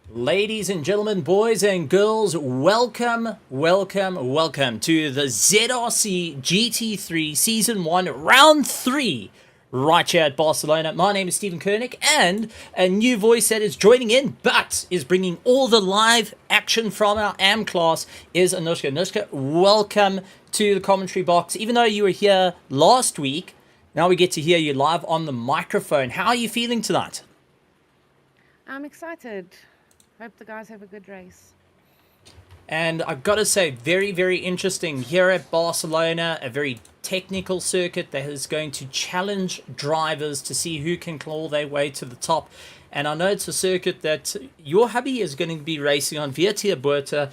Ladies and gentlemen, boys and girls, welcome to the ZRC GT3 Season 1 Round 3 right here at Barcelona. My name is Stephen Koenig, and a new voice that is joining in but is bringing all the live action from our AM class is Anushka. Anushka, welcome to the commentary box. Even though you were here last week, now we get to hear you live on the microphone. How are you feeling tonight? I'm excited. Hope the guys have a good race. And I've got to say, very, very interesting here at Barcelona, a very technical circuit that is going to challenge drivers to see who can claw their way to the top. And I know it's a circuit that your hubby is going to be racing on, Vietia Buerta,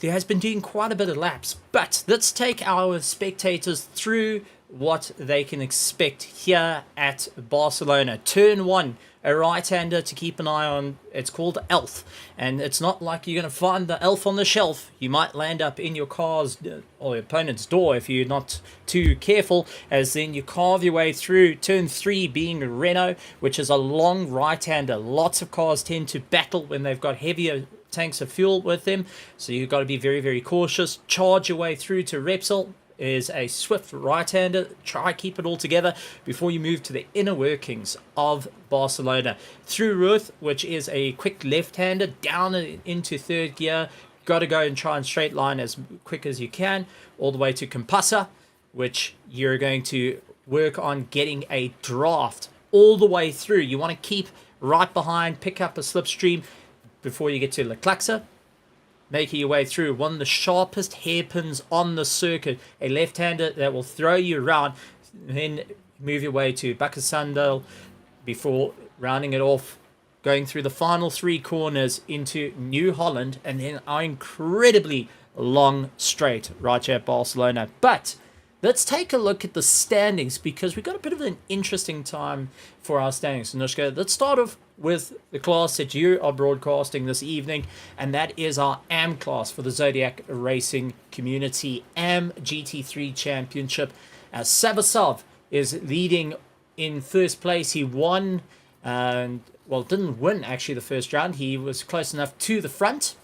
who has been doing quite a bit of laps. But let's take our spectators through what they can expect here at Barcelona. Turn 1, a right-hander to keep an eye on. It's called Elf, and it's not like you're going to find the Elf on the shelf. You might land up in your car's or your opponent's door if you're not too careful, as then you carve your way through turn 3 being Renault, which is a long right-hander. Lots of cars tend to battle when they've got heavier tanks of fuel with them, so you've got to be very, very cautious. Charge your way through to Repsol, is a swift right-hander. Try keep it all together before you move to the inner workings of Barcelona. Through Ruth, which is a quick left-hander, down into third gear. Got to go and try and straight line as quick as you can, all the way to Compassa, which you're going to work on getting a draft all the way through. You want to keep right behind, pick up a slipstream before you get to Leclerc, making your way through one of the sharpest hairpins on the circuit, a left-hander that will throw you around, then move your way to Bakkesandel before rounding it off, going through the final 3 corners into New Holland, and then our incredibly long straight right here at Barcelona. But let's take a look at the standings, because we've got a bit of an interesting time for our standings. Anushka, let's start off with the class that you are broadcasting this evening, and that is our AM class for the Zodiac Racing Community AM GT3 Championship. Savasov is leading in first place. He won, and well, didn't win actually the first round. He was close enough to the front,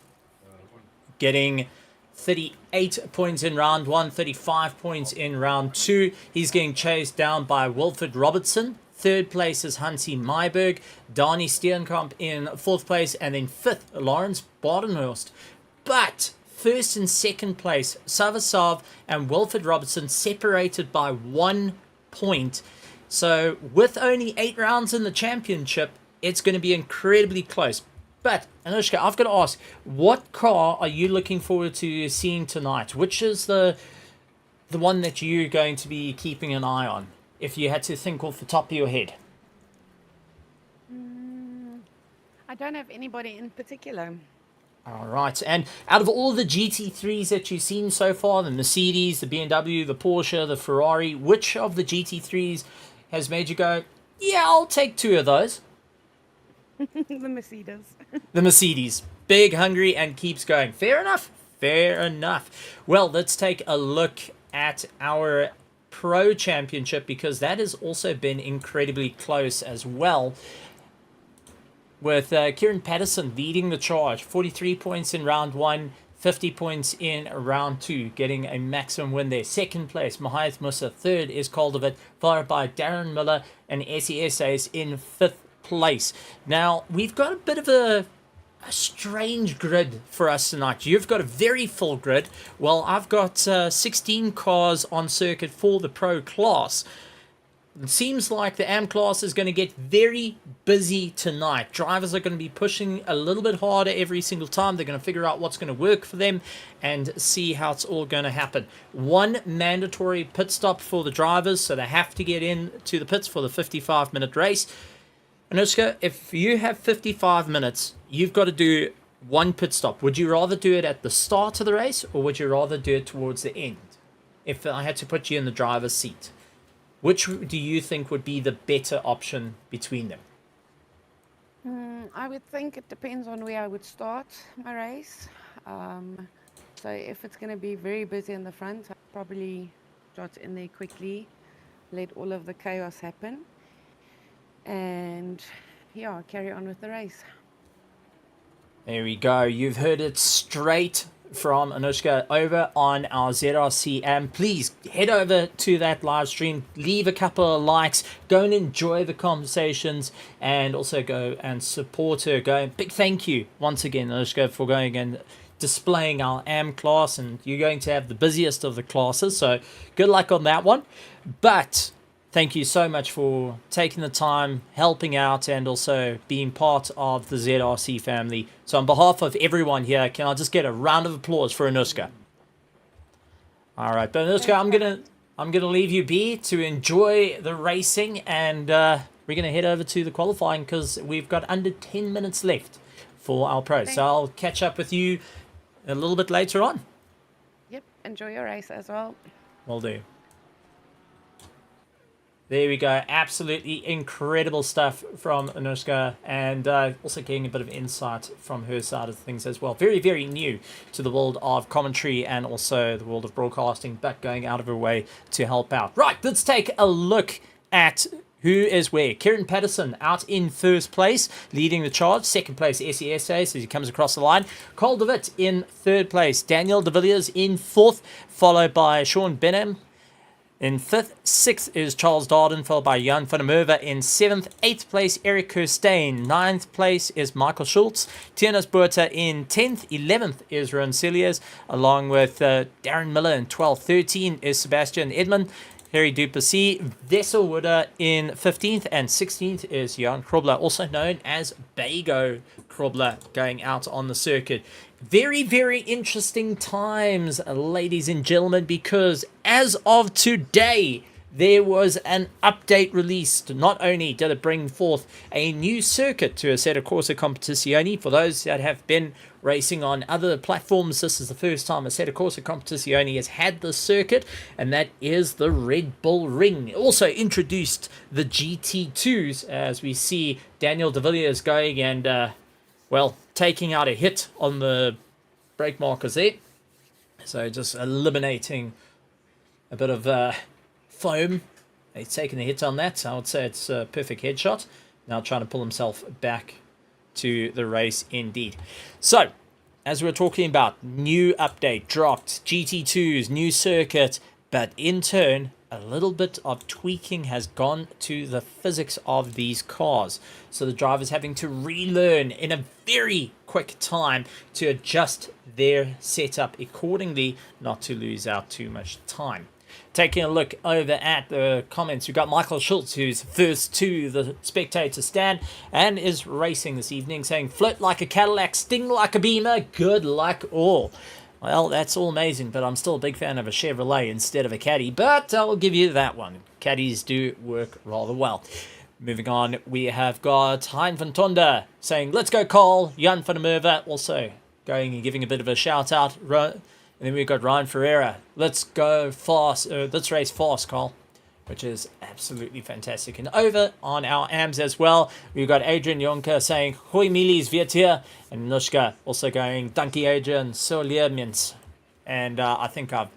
getting 38 points in round 1, 35 points in round 2. He's getting chased down by Wilfred Robertson. Third place is Hansi Myberg, Dani Steenkamp in fourth place, and then fifth, Lawrence Badenhorst. But first and second place, Savasov and Wilfred Robertson separated by 1 point. So with only 8 rounds in the championship, it's going to be incredibly close. But, Anushka, I've got to ask, what car are you looking forward to seeing tonight? Which is the one that you're going to be keeping an eye on, if you had to think off the top of your head? I don't have anybody in particular. All right. And out of all the GT3s that you've seen so far, the Mercedes, the BMW, the Porsche, the Ferrari, which of the GT3s has made you go, yeah, I'll take 2 of those? The Mercedes. The Mercedes. Big, hungry, and keeps going. Fair enough. Fair enough. Well, let's take a look at our Pro Championship, because that has also been incredibly close as well, with Kieran Patterson leading the charge. 43 points in round 1, 50 points in round 2, getting a maximum win there. Second place, Mahath Musa. Third is Caldervit, followed by Darren Miller and SESAs in 5th place. Now, we've got a bit of a strange grid for us tonight. You've got a very full grid. Well, I've got 16 cars on circuit for the Pro class. It seems like the AM class is going to get very busy tonight. Drivers are going to be pushing a little bit harder every single time. They're going to figure out what's going to work for them and see how it's all going to happen. 1 mandatory pit stop for the drivers, so they have to get into the pits for the 55-minute race. Anushka, if you have 55 minutes, you've got to do 1 pit stop. Would you rather do it at the start of the race, or would you rather do it towards the end? If I had to put you in the driver's seat, which do you think would be the better option between them? I would think it depends on where I would start my race. So if it's going to be very busy in the front, I'd probably start in there quickly, let all of the chaos happen, and yeah, carry on with the race. There we go. You've heard it straight from Anushka over on our ZRC, and please head over to that live stream, leave a couple of likes, go and enjoy the conversations, and also go and support her. Big thank you once again, Anushka, for going and displaying our AM class, and you're going to have the busiest of the classes, so good luck on that one. But thank you so much for taking the time, helping out, and also being part of the ZRC family. So on behalf of everyone here, can I just get a round of applause for Anushka? All right, but Anushka, I'm gonna leave you be to enjoy the racing, and we're gonna head over to the qualifying, because we've got under 10 minutes left for our pros. So I'll catch up with you a little bit later on. Yep, enjoy your race as well. Will do. There we go. Absolutely incredible stuff from Anushka, and also getting a bit of insight from her side of things as well. Very, very new to the world of commentary and also the world of broadcasting, but going out of her way to help out. Right, let's take a look at who is where. Kieran Patterson out in first place, leading the charge. Second place, SESA, as he comes across the line. Cole DeWitt in third place. Daniel de Villiers in fourth, followed by Sean Benham in fifth. Sixth is Charles Darden, followed by Jan van der Merwe in seventh. Eighth place, Eric Kirstein. Ninth place is Michael Schultz. Tiernas Buerta in 10th. 11th is Ron Cilias, along with Darren Miller in 12th. 13 is Sebastian Edmund. Harry Duplessis. Vessel Wooder in 15th, and 16th is Jan Krobler, also known as Bago Krobler, going out on the circuit. Very, very interesting times, ladies and gentlemen, because as of today, there was an update released. Not only did it bring forth a new circuit to Assetto Corsa Competizione, for those that have been racing on other platforms, this is the first time Assetto Corsa Competizione has had this circuit, and that is the Red Bull Ring. It also introduced the GT2s, as we see Daniel de Villiers going and, well, taking out a hit on the brake markers there. So just eliminating a bit of foam. He's taken a hit on that. I would say it's a perfect headshot. Now trying to pull himself back to the race indeed. So, as we're talking about, new update dropped, GT2s, new circuit, but in turn, a little bit of tweaking has gone to the physics of these cars. So the drivers having to relearn in a very quick time to adjust their setup accordingly, not to lose out too much time. Taking a look over at the comments, we've got Michael Schultz, who's first to the spectator stand and is racing this evening, saying, "Float like a Cadillac, sting like a Beamer, good luck all." Well, that's all amazing, but I'm still a big fan of a Chevrolet instead of a Caddy, but I'll give you that one. Caddies do work rather well. Moving on, we have got Hein van Tonder saying, "Let's go Cole." Jan van der Merwe also going and giving a bit of a shout out. And then we've got Ryan Ferreira. "Let's go fast. Let's race fast, Carl," which is absolutely fantastic. And over on our AMs as well, we've got Adrian Jonker saying, "Hoi Milies, wird hier." And Nushka also going, "Dankie Adrian, so leermens." And I think I've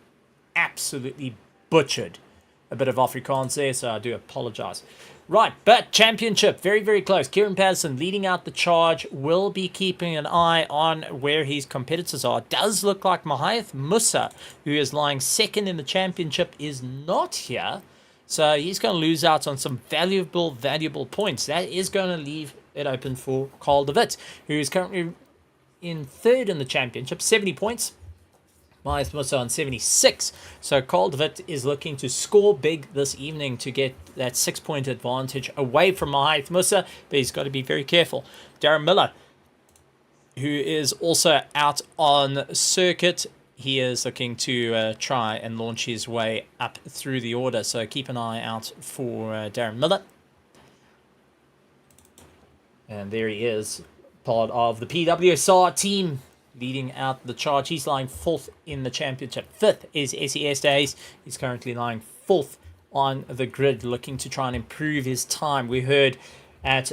absolutely butchered a bit of Afrikaans there, so I do apologize. Right, but championship, very, very close. Kieran Patterson leading out the charge, will be keeping an eye on where his competitors are. It does look like Mahath Musa, who is lying second in the championship, is not here. So he's going to lose out on some valuable points. That is going to leave it open for Carl DeWitt, who is currently in third in the championship, 70 points. Mahath Musa on 76. So Carl DeWitt is looking to score big this evening to get that 6-point advantage away from Mahath Musa, but he's got to be very careful. Darren Miller, who is also out on circuit, he is looking to try and launch his way up through the order, so keep an eye out for Darren Miller. And there he is, part of the PWSR team, leading out the charge. He's lying fourth in the championship. Fifth is SES Days. He's currently lying fourth on the grid, looking to try and improve his time. We heard at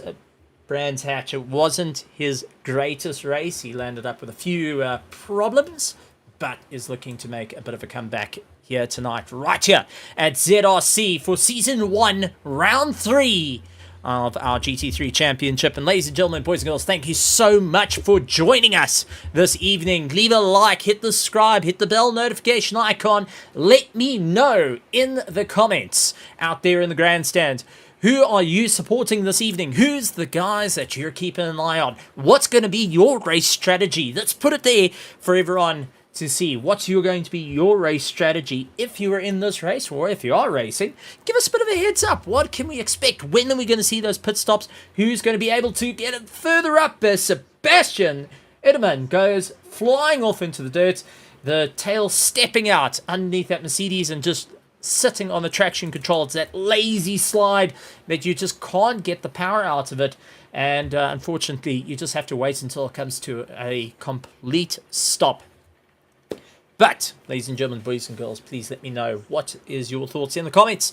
Brands Hatch it wasn't his greatest race. He landed up with a few problems, but is looking to make a bit of a comeback here tonight, right here at ZRC for Season 1, Round 3 of our GT3 Championship. And ladies and gentlemen, boys and girls, thank you so much for joining us this evening. Leave a like, hit the subscribe, hit the bell notification icon. Let me know in the comments out there in the grandstand, who are you supporting this evening? Who's the guys that you're keeping an eye on? What's going to be your race strategy? Let's put it there for everyone to see. What's going to be your race strategy if you are in this race, or if you are racing? Give us a bit of a heads up. What can we expect? When are we going to see those pit stops? Who's going to be able to get it further up as Sebastian Edman goes flying off into the dirt, the tail stepping out underneath that Mercedes and just sitting on the traction control. It's that lazy slide that you just can't get the power out of it, and unfortunately you just have to wait until it comes to a complete stop. But, ladies and gentlemen, boys and girls, please let me know what is your thoughts in the comments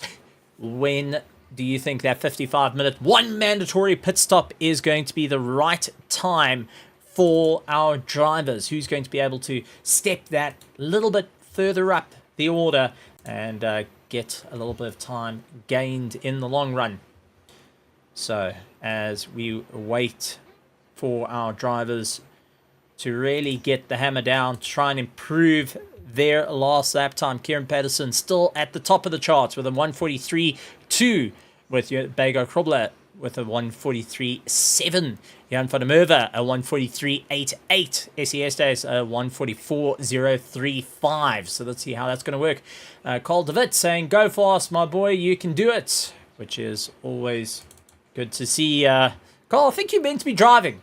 when do you think that 55-minute, one mandatory pit stop is going to be the right time for our drivers? Who's going to be able to step that little bit further up the order and get a little bit of time gained in the long run? So as we wait for our drivers to really get the hammer down, try and improve their last lap time. Kieran Patterson still at the top of the charts with a 1:43.2, with Bego Krobler with a 1:43.7. Jan van der Merwe a 1:43.88. SES Days a 1:44.035. So let's see how that's going to work. Carl DeWitt saying, "Go fast, my boy, you can do it," which is always good to see. Carl, I think you're meant to be driving.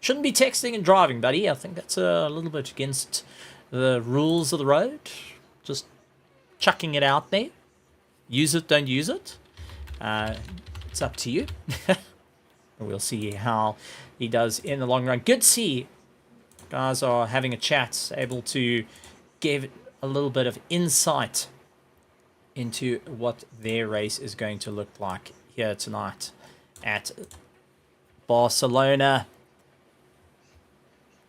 Shouldn't be texting and driving, buddy. I think that's a little bit against the rules of the road. Just chucking it out there. Use it, don't use it. It's up to you. We'll see how he does in the long run. Good to see guys are having a chat, able to give a little bit of insight into what their race is going to look like here tonight at Barcelona.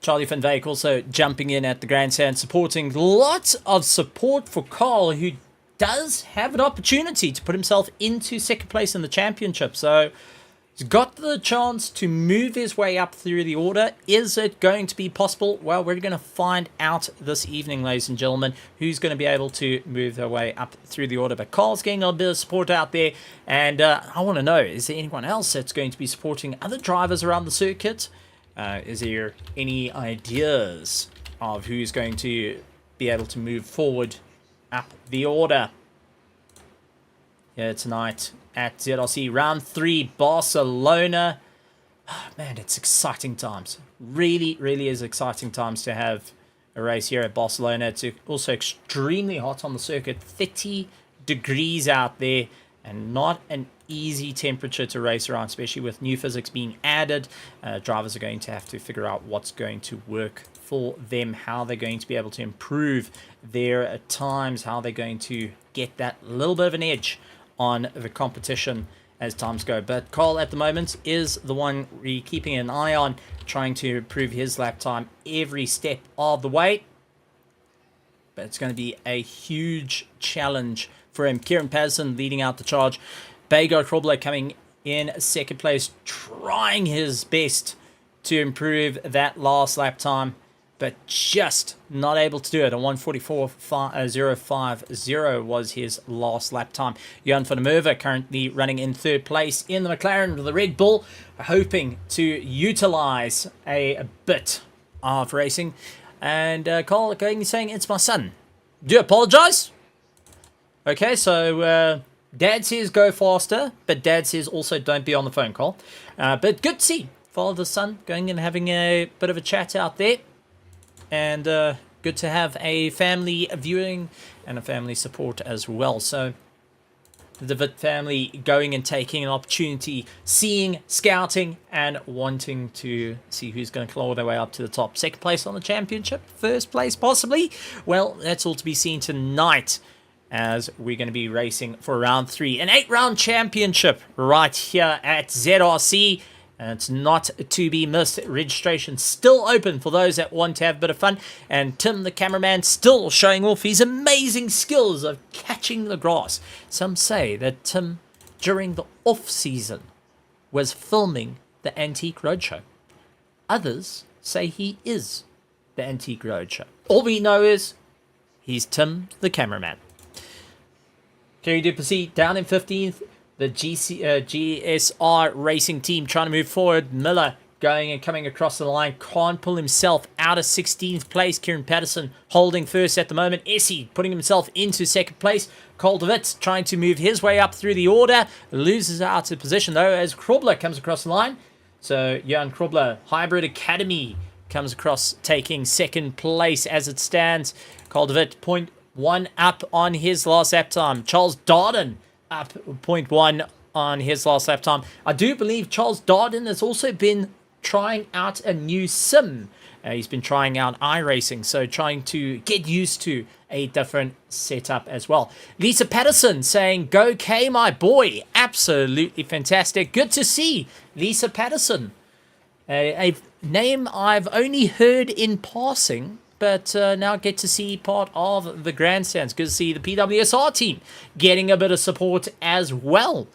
Charlie van Wyk also jumping in at the grandstand, supporting. Lots of support for Carl, who does have an opportunity to put himself into second place in the championship. So he's got the chance to move his way up through the order. Is it going to be possible? Well, we're going to find out this evening, ladies and gentlemen, who's going to be able to move their way up through the order. But Carl's getting a bit of support out there. And I want to know, is there anyone else that's going to be supporting other drivers around the circuit? Is there any ideas of who's going to be able to move forward up the order here tonight at ZRC round 3 Barcelona? Oh, man, it's exciting times. Really, really is exciting times to have a race here at Barcelona. It's also extremely hot on the circuit, 30 degrees out there, and not an easy temperature to race around, especially with new physics being added. Drivers are going to have to figure out what's going to work for them, how they're going to be able to improve their times, how they're going to get that little bit of an edge on the competition as times go. But Carl at the moment is the one we're keeping an eye on, trying to improve his lap time every step of the way. But it's going to be a huge challenge for him. Kieran Patterson leading out the charge. Bego Krobler coming in second place, trying his best to improve that last lap time, but just not able to do it. A 1:44.050 was his last lap time. Jan van der Merwe currently running in third place in the McLaren with the Red Bull, hoping to utilize a bit of racing. And Carl going saying, "It's my son. Do you apologize?" Okay, so Dad says go faster, but Dad says also don't be on the phone call. But good to see father son going and having a bit of a chat out there. And good to have a family viewing and a family support as well. So the DeWitt family going and taking an opportunity, seeing, scouting, and wanting to see who's going to claw their way up to the top. Second place on the championship, first place possibly. Well, that's all to be seen tonight, as we're going to be racing for round 3. An 8-round championship right here at ZRC. And it's not to be missed. Registration still open for those that want to have a bit of fun. And Tim, the cameraman, still showing off his amazing skills of catching the grass. Some say that Tim, during the off-season, was filming the Antique Roadshow. Others say he is the Antique Roadshow. All we know is he's Tim, the cameraman. Kerry Duplessis down in 15th. The GSR racing team trying to move forward. Miller going and coming across the line. Can't pull himself out of 16th place. Kieran Patterson holding first at the moment. Essie putting himself into second place. Carl DeWitt trying to move his way up through the order. Loses out of position though as Krobler comes across the line. So Jan Krobler, Hybrid Academy, comes across taking second place as it stands. Carl DeWitt 0.1 up on his last lap time. Charles Darden up 0.1 on his last lap time. I do believe Charles Darden has also been trying out a new sim He's been trying out iRacing, so trying to get used to a different setup as well. Lisa Patterson saying, "Go K, my boy." Absolutely fantastic. Good to see Lisa Patterson. A name I've only heard in passing, but now get to see part of the grandstands. Good to see the PWSR team getting a bit of support as well.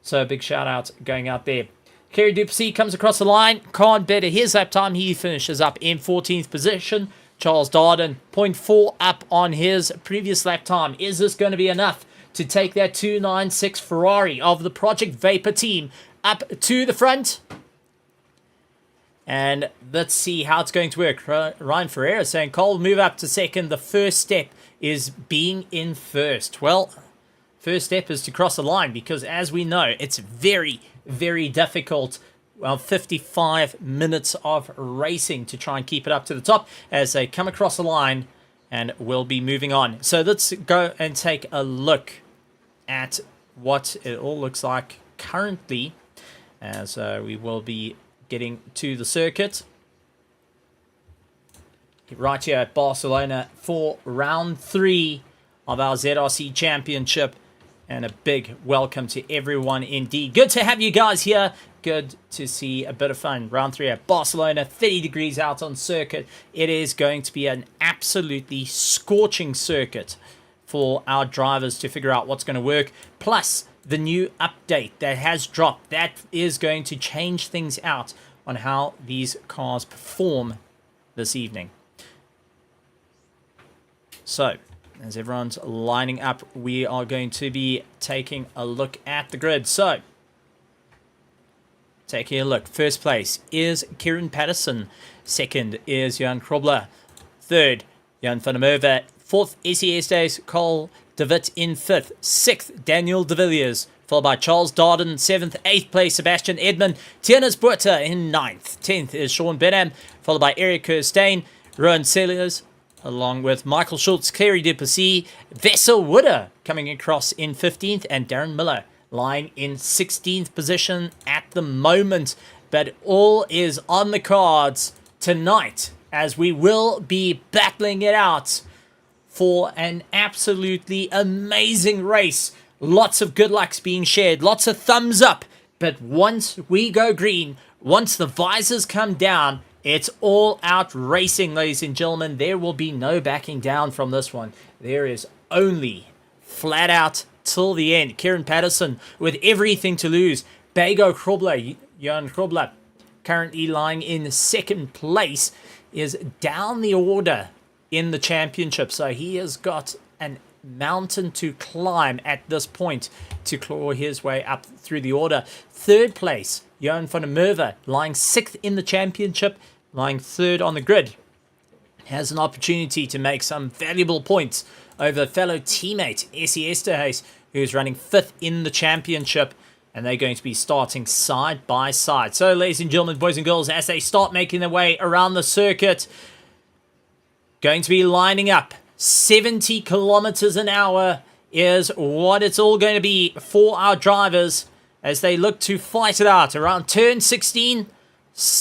So a big shout out going out there. Kerry Duplessis comes across the line. Can't better his lap time. He finishes up in 14th position. Charles Darden, 0.4 up on his previous lap time. Is this going to be enough to take that 296 Ferrari of the Project Vapor team up to the front? And let's see how it's going to work. Ryan Ferreira saying, "Cole, move up to second. The first step is being in first." Well, first step is to cross the line, because as we know, it's very, very difficult. Well, 55 minutes of racing to try and keep it up to the top as they come across the line, and we'll be moving on. So let's go and take a look at what it all looks like currently as we will be getting to the circuit right here at Barcelona for round 3 of our ZRC Championship. And a big welcome to everyone indeed. Good to have you guys here. Good to see a bit of fun. Round 3 at Barcelona, 30 degrees out on circuit. It is going to be an absolutely scorching circuit for our drivers to figure out what's going to work. Plus, the new update that has dropped, that is going to change things out on how these cars perform this evening. So, as everyone's lining up, we are going to be taking a look at the grid. So, taking a look. First place is Kieran Patterson. Second is Jan Krobler. Third, Jan van der Merwe. Fourth, SES Days, Cole de Wit in 5th. 6th, Daniel de Villiers, followed by Charles Darden. 7th, 8th place, Sebastian Edmund. Tiernes Buerta in 9th. 10th is Sean Benham, followed by Eric Kirstein. Rowan Sellers, along with Michael Schultz, Clary Duplessis, Vessel Wooder coming across in 15th, and Darren Miller lying in 16th position at the moment. But all is on the cards tonight, as we will be battling it out for an absolutely amazing race. Lots of good lucks being shared, lots of thumbs up. But once we go green, once the visors come down, it's all out racing, ladies and gentlemen. There will be no backing down from this one. There is only flat out till the end. Kieran Patterson with everything to lose. Bago Krobler, Jan Krobler, currently lying in second place, is down the order in the championship. So he has got a mountain to climb at this point to claw his way up through the order. Third place, Johan van der Merwe, lying 6th in the championship, lying 3rd on the grid, has an opportunity to make some valuable points over fellow teammate Essie Esterhuis, who's running 5th in the championship, and they're going to be starting side by side. So, ladies and gentlemen, boys and girls, as they start making their way around the circuit, going to be lining up. 70 kilometers an hour is what it's all going to be for our drivers as they look to fight it out around turn 16.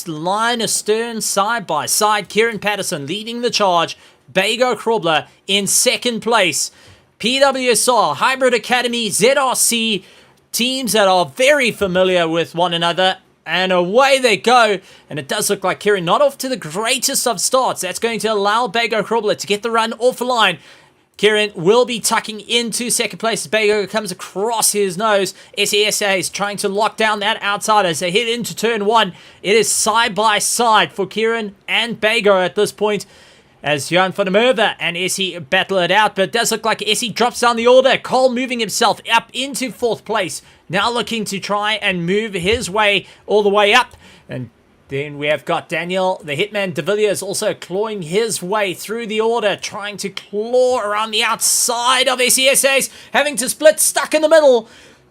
Line astern, side by side. Kieran Patterson leading the charge. Bago Krobler in second place. PWSR, Hybrid Academy, ZRC, teams that are very familiar with one another. And away they go. And it does look like Kieran not off to the greatest of starts. That's going to allow Bago Krobler to get the run off the line. Kieran will be tucking into second place as Bago comes across his nose. SESA is trying to lock down that outside as they head into turn 1. It is side by side for Kieran and Bago at this point, as Jan van der Merwe and Essie battle it out, but it does look like Essie drops down the order. Cole moving himself up into 4th place, now looking to try and move his way all the way up. And then we have got Daniel, the Hitman de Villiers, also clawing his way through the order, trying to claw around the outside of SESAs, having to split, stuck in the middle.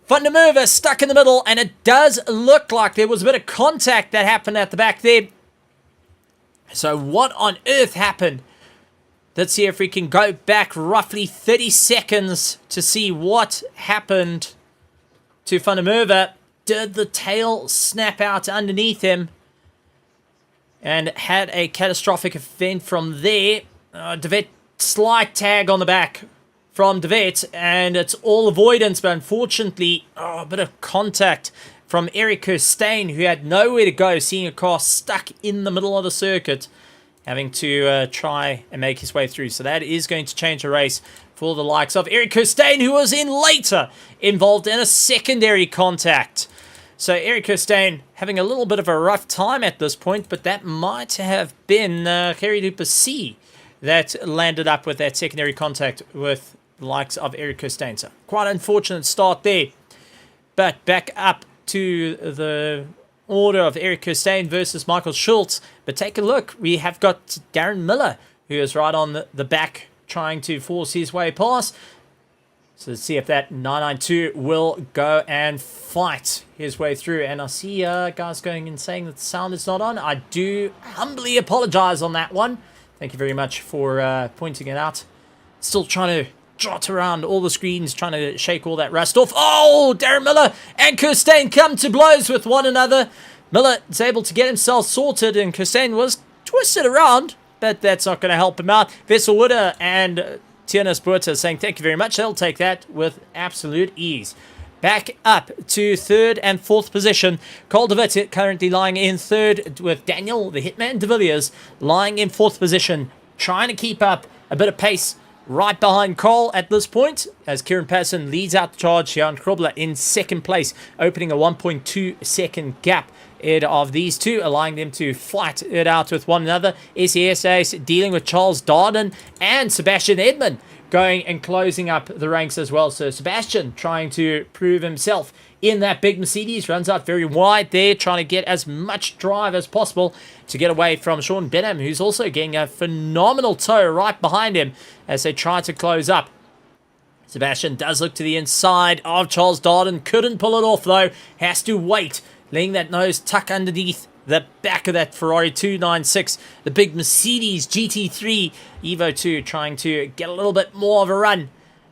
Van der Merwe stuck in the middle, and it does look like there was a bit of contact that happened at the back there. So what on earth happened? Let's see if we can go back roughly 30 seconds to see what happened to Van der Merwe. Did the tail snap out underneath him? and had a catastrophic event from there. De Wet, slight tag on the back from De Wet, and it's all avoidance, but unfortunately, a bit of contact from Eric Kirstein, who had nowhere to go, seeing a car stuck in the middle of the circuit, having to try and make his way through. So that is going to change the race for the likes of Eric Kirstein, who was in later, involved in a secondary contact. So Eric Kirstein having a little bit of a rough time at this point, but that might have been Kerry Duplessis that landed up with that secondary contact with the likes of Eric Kirstein. So quite an unfortunate start there. But back up to the order of Eric Kirstein versus Michael Schultz. But take a look. We have got Darren Miller, who is right on the back, trying to force his way past. So let's see if that 992 will go and fight his way through. And I see guys going and saying that the sound is not on. I do humbly apologize on that one. Thank you very much for pointing it out. Still trying to jot around all the screens, trying to shake all that rust off. Oh, Darren Miller and Kirstein come to blows with one another. Miller is able to get himself sorted, and Kirstein was twisted around, but that's not going to help him out. Vesselwooder and Tiernas Buerta saying thank you very much. They'll take that with absolute ease. Back up to third and fourth position. Cole de Wet currently lying in third, with Daniel, the Hitman de Villiers, lying in fourth position, trying to keep up a bit of pace right behind Cole at this point, as Kieran Patterson leads out the charge. Jan Krobler in second place, opening a 1.2 second gap ahead of these two, allowing them to fight it out with one another. SES Ace dealing with Charles Darden and Sebastian Edmond going and closing up the ranks as well. So Sebastian trying to prove himself in that big Mercedes, runs out very wide there, trying to get as much drive as possible to get away from Sean Benham, who's also getting a phenomenal tow right behind him as they try to close up. Sebastian does look to the inside of Charles Darden, couldn't pull it off though, has to wait, letting that nose tuck underneath the back of that Ferrari 296, the big Mercedes GT3 Evo 2, trying to get a little bit more of a run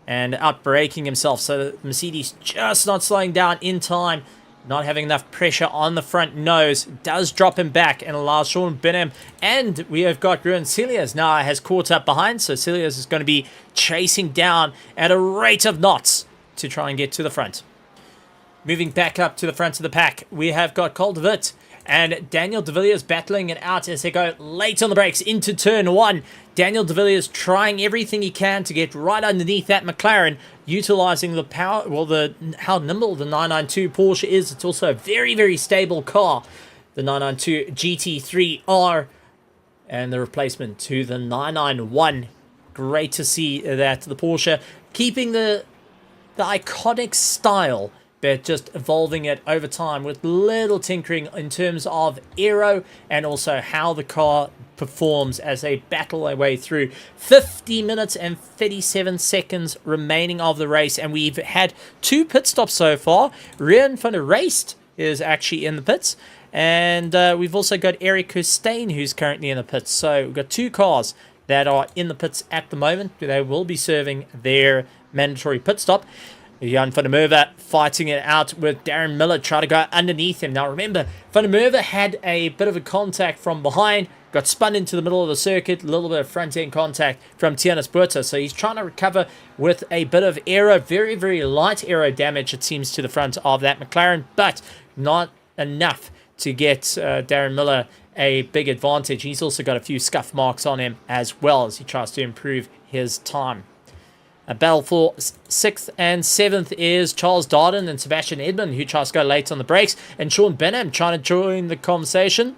and outbraking himself. So the Mercedes just not slowing down in time, not having enough pressure on the front nose, does drop him back and allows Sean Benham, and we have got Ruben Celias now has caught up behind, so Celias is going to be chasing down at a rate of knots to try and get to the front. Moving back up to the front of the pack, we have got Cole de Wet and Daniel de Villiers battling it out as they go late on the brakes into turn one. Daniel de Villiers trying everything he can to get right underneath that McLaren, utilizing the power, well, how nimble the 992 Porsche is. It's also a very, very stable car, the 992 GT3R, and the replacement to the 991. Great to see that the Porsche keeping the iconic style, but just evolving it over time with little tinkering in terms of aero and also how the car performs as they battle their way through. 50 minutes and 37 seconds remaining of the race, and we've had 2 pit stops so far. Rian van der Reist is actually in the pits, and we've also got Eric Kirstein, who's currently in the pits. So we've got 2 cars that are in the pits at the moment. They will be serving their mandatory pit stop. Jan van der Merwe fighting it out with Darren Miller, trying to go underneath him. Now remember, van der Merwe had a bit of a contact from behind, got spun into the middle of the circuit, a little bit of front-end contact from Tiernas Buerta, so he's trying to recover with a bit of aero, very, very light aero damage, it seems, to the front of that McLaren, but not enough to get Darren Miller a big advantage. He's also got a few scuff marks on him as well as he tries to improve his time. A battle for 6th and 7th is Charles Darden and Sebastian Edmond, who tries to go late on the brakes, and Sean Benham trying to join the conversation.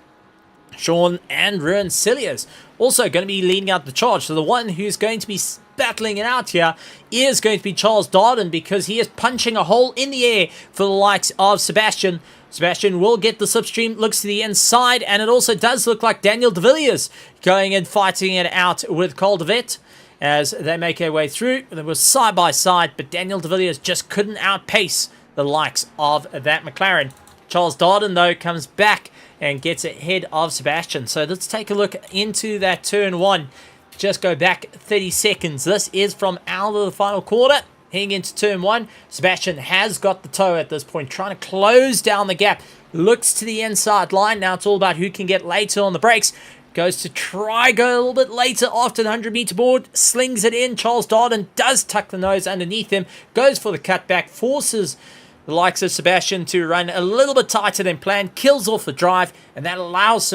Sean and Ruben Celias also going to be leading out the charge. So the one who's going to be battling it out here is going to be Charles Darden, because he is punching a hole in the air for the likes of Sebastian. Sebastian will get the slipstream, looks to the inside, and it also does look like Daniel de Villiers going and fighting it out with Cole de Wet as they make their way through. They were side by side, but Daniel de Villiers just couldn't outpace the likes of that McLaren. Charles Darden, though, comes back and gets ahead of Sebastian. So let's take a look into that turn one. Just go back 30 seconds. This is from out of the final quarter. heading into turn 1. Sebastian has got the toe at this point, trying to close down the gap. Looks to the inside line. Now it's all about who can get later on the brakes. Goes to try go a little bit later after the 100-meter board. Slings it in. Charles Darden does tuck the nose underneath him. Goes for the cutback. Forces the likes of Sebastian to run a little bit tighter than planned. Kills off the drive. And that allows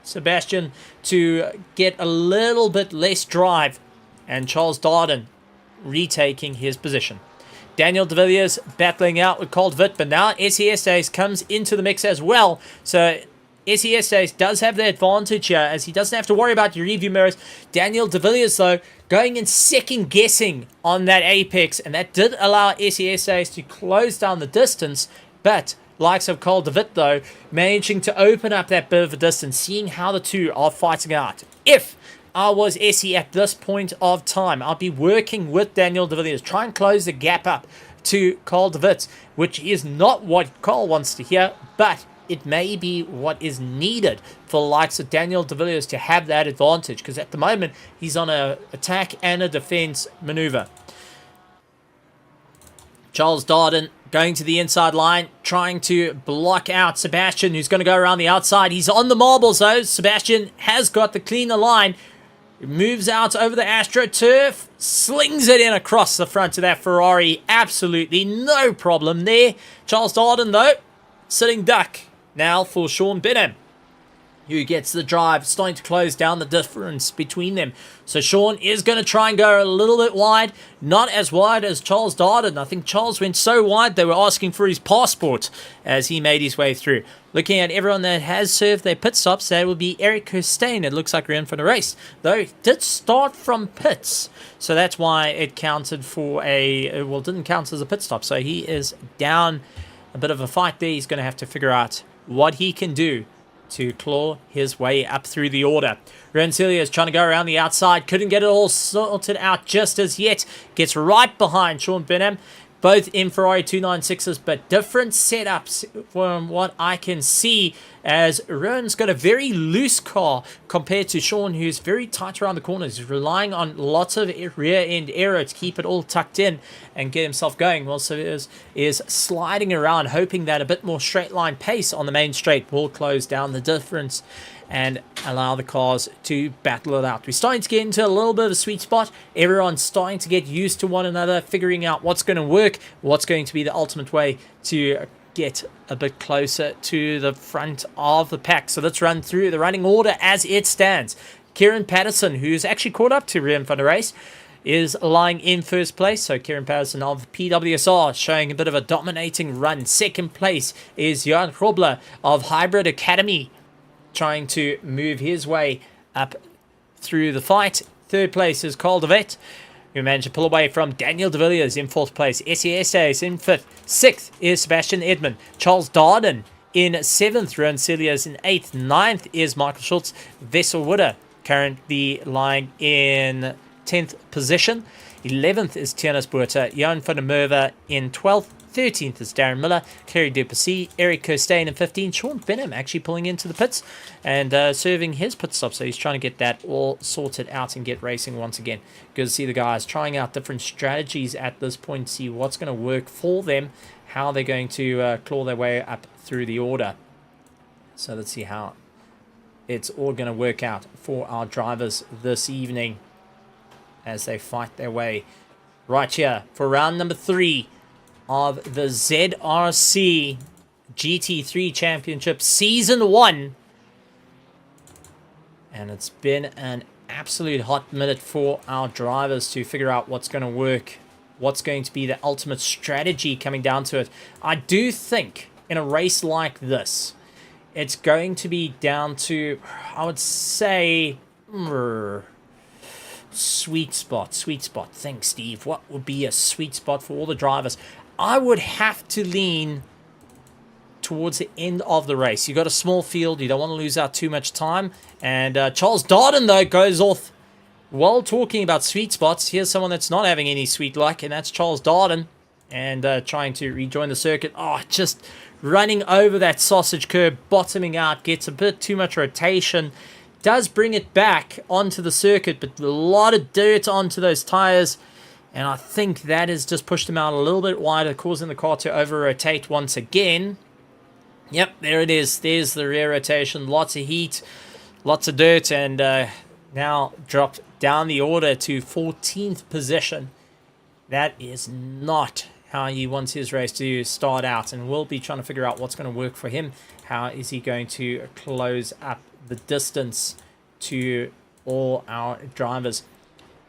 Sebastian to get a little bit less drive. And Charles Darden retaking his position. Daniel de Villiers battling out with Cold Vit, but now SES Days comes into the mix as well. So SES Days does have the advantage here as he doesn't have to worry about your review mirrors. Daniel de Villiers, though, going and second guessing on that apex, and that did allow SES Days to close down the distance, but likes of Cold de Vit, though, managing to open up that bit of a distance, seeing how the two are fighting out. If I was Essie at this point of time, I'd be working with Daniel de Villiers, try and close the gap up to Carl de Wit, which is not what Carl wants to hear, but it may be what is needed for the likes of Daniel de Villiers to have that advantage, because at the moment he's on an attack and a defense maneuver. Charles Darden going to the inside line, trying to block out Sebastian, who's going to go around the outside. He's on the marbles, though. Sebastian has got the cleaner line. Moves out over the AstroTurf, slings it in across the front of that Ferrari. Absolutely no problem there. Charles Darden, though, sitting duck now for Sean Benham, who gets the drive, starting to close down the difference between them. So Sean is going to try and go a little bit wide, not as wide as Charles Darden. I think Charles went so wide they were asking for his passport as he made his way through. Looking at everyone that has served their pit stops, that will be Eric Kirstein. It looks like we're in for the race, though it did start from pits, so that's why it counted for well, didn't count as a pit stop. So he is down a bit of a fight there. He's going to have to figure out what he can do to claw his way up through the order. Rensselaer is trying to go around the outside. Couldn't get it all sorted out just as yet. Gets right behind Sean Benham. Both in Ferrari 296s, but different setups from what I can see, as Rowan's got a very loose car compared to Sean, who's very tight around the corners. He's relying on lots of rear end aero to keep it all tucked in and get himself going. Well, so is sliding around, hoping that a bit more straight line pace on the main straight will close down the difference and allow the cars to battle it out. We're starting to get into a little bit of a sweet spot. Everyone's starting to get used to one another, figuring out what's going to work, what's going to be the ultimate way to get a bit closer to the front of the pack. So let's run through the running order as it stands. Kieran Patterson, who's actually caught up to Rian van der Race, is lying in first place. So Kieran Patterson of PWSR showing a bit of a dominating run. Second place is Jan Grobler of Hybrid Academy, trying to move his way up through the fight. Third place is Carl de Wit, who managed to pull away from Daniel de Villiers in fourth place. SESA is in fifth. Sixth is Sebastian Edmund. Charles Darden in seventh. Rowan Celias in eighth. Ninth is Michael Schultz. Vessel Wooder currently lying in 10th position. 11th is Tiernas Buerta. Jan van der Merwe in 12th. 13th is Darren Miller, Clary Duplessis, Eric Kirstein in 15th. Sean Benham actually pulling into the pits and serving his pit stop, so he's trying to get that all sorted out and get racing once again. Good to see the guys trying out different strategies at this point, see what's going to work for them, how they're going to claw their way up through the order. So let's see how it's all going to work out for our drivers this evening as they fight their way right here for round number 3 of the ZRC GT3 Championship Season 1. And it's been an absolute hot minute for our drivers to figure out what's going to work, what's going to be the ultimate strategy coming down to it. I do think in a race like this, it's going to be down to, I would say, sweet spot. Thanks, Steve. What would be a sweet spot for all the drivers? I would have to lean towards the end of the race. You got a small field. You don't want to lose out too much time. And Charles Darden, though, goes off while talking about sweet spots. Here's someone that's not having any sweet luck, and that's Charles Darden. And trying to rejoin the circuit. Oh, just running over that sausage curb, bottoming out, gets a bit too much rotation. Does bring it back onto the circuit, but a lot of dirt onto those tires. And I think that has just pushed him out a little bit wider, causing the car to over-rotate once again. Yep, there it is. There's the rear rotation. Lots of heat, lots of dirt, and now dropped down the order to 14th position. That is not how he wants his race to start out, and we'll be trying to figure out what's going to work for him. How is he going to close up the distance to all our drivers?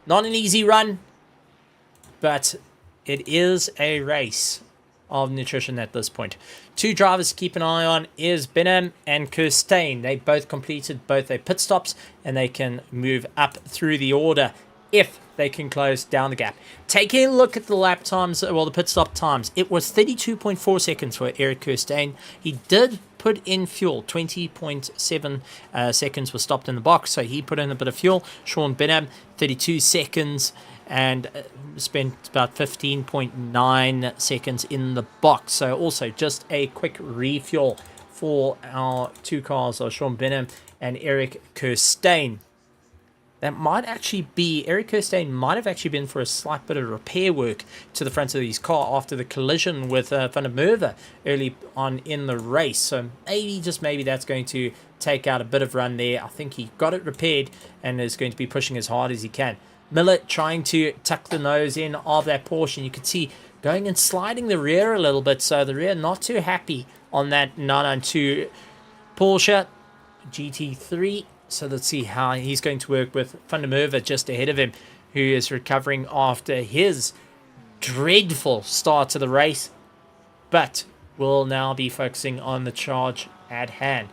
Not an easy run, but it is a race of nutrition at this point. Two drivers to keep an eye on is Benham and Kirstein. They both completed both their pit stops, and they can move up through the order if they can close down the gap. Taking a look at the lap times, well, the pit stop times, it was 32.4 seconds for Eric Kirstein. He did put in fuel. 20.7 seconds was stopped in the box, so he put in a bit of fuel. Sean Benham, 32 seconds, and spent about 15.9 seconds in the box. So also just a quick refuel for our two cars of Sean Benham and Eric Kirstein. That might actually be, Eric Kirstein might have actually been for a slight bit of repair work to the front of his car after the collision with Van der Merwe early on in the race. So maybe, just maybe, that's going to take out a bit of run there. I think he got it repaired and is going to be pushing as hard as he can. Miller trying to tuck the nose in of that Porsche. You can see going and sliding the rear a little bit. So the rear not too happy on that 992 Porsche GT3. So let's see how he's going to work with Van der Merwe just ahead of him, who is recovering after his dreadful start to the race, but will now be focusing on the charge at hand.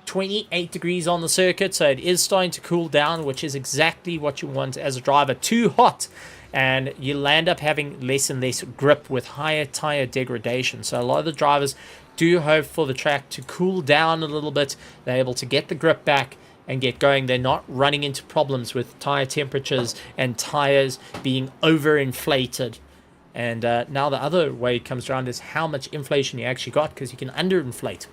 28 degrees on the circuit, so it is starting to cool down, which is exactly what you want as a driver. Too hot, and you'll end up having less and less grip with higher tire degradation. So a lot of the drivers do hope for the track to cool down a little bit. They're able to get the grip back and get going. They're not running into problems with tire temperatures and tires being overinflated. And now the other way it comes around is how much inflation you actually got, because you can underinflate.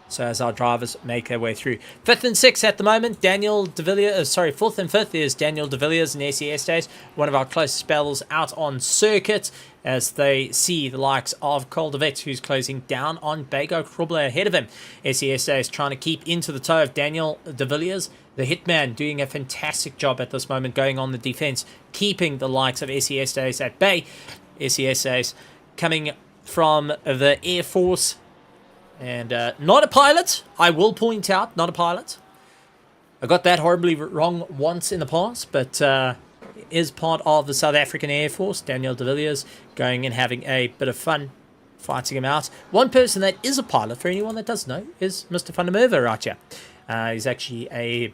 So as our drivers make their way through. 5th and 6th at the moment, Daniel de Villiers, 4th and 5th is Daniel de Villiers and SES days, one of our closest battles out on circuit, as they see the likes of Coldevet, who's closing down on Bago Krubler ahead of him. SES days trying to keep into the toe of Daniel de Villiers. The Hitman doing a fantastic job at this moment, going on the defense, keeping the likes of SES days at bay. SES days coming from the Air Force, and not a pilot, I will point out, not a pilot. I got that horribly wrong once in the past, but is part of the South African Air Force. Daniel de Villiers going and having a bit of fun fighting him out. One person that is a pilot, for anyone that does know, is Mr. Van der Merwe right here. He's actually a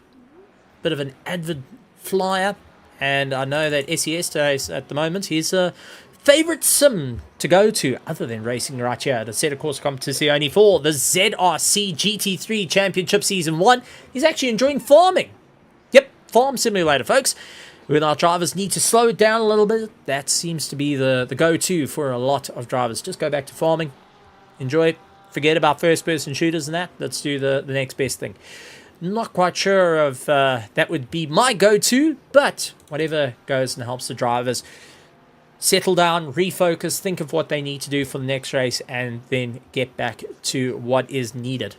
bit of an avid flyer, and I know that SES days at the moment, he's a favorite sim to go to other than racing right here. The set of course competition only for the ZRC GT3 Championship Season 1. He's actually enjoying farming. Yep, farm simulator, folks. When our drivers need to slow it down a little bit, that seems to be the go-to for a lot of drivers. Just go back to farming, enjoy, forget about first-person shooters and that. Let's do the next best thing. Not quite sure of that would be my go-to, but whatever goes and helps the drivers settle down, refocus, think of what they need to do for the next race, and then get back to what is needed.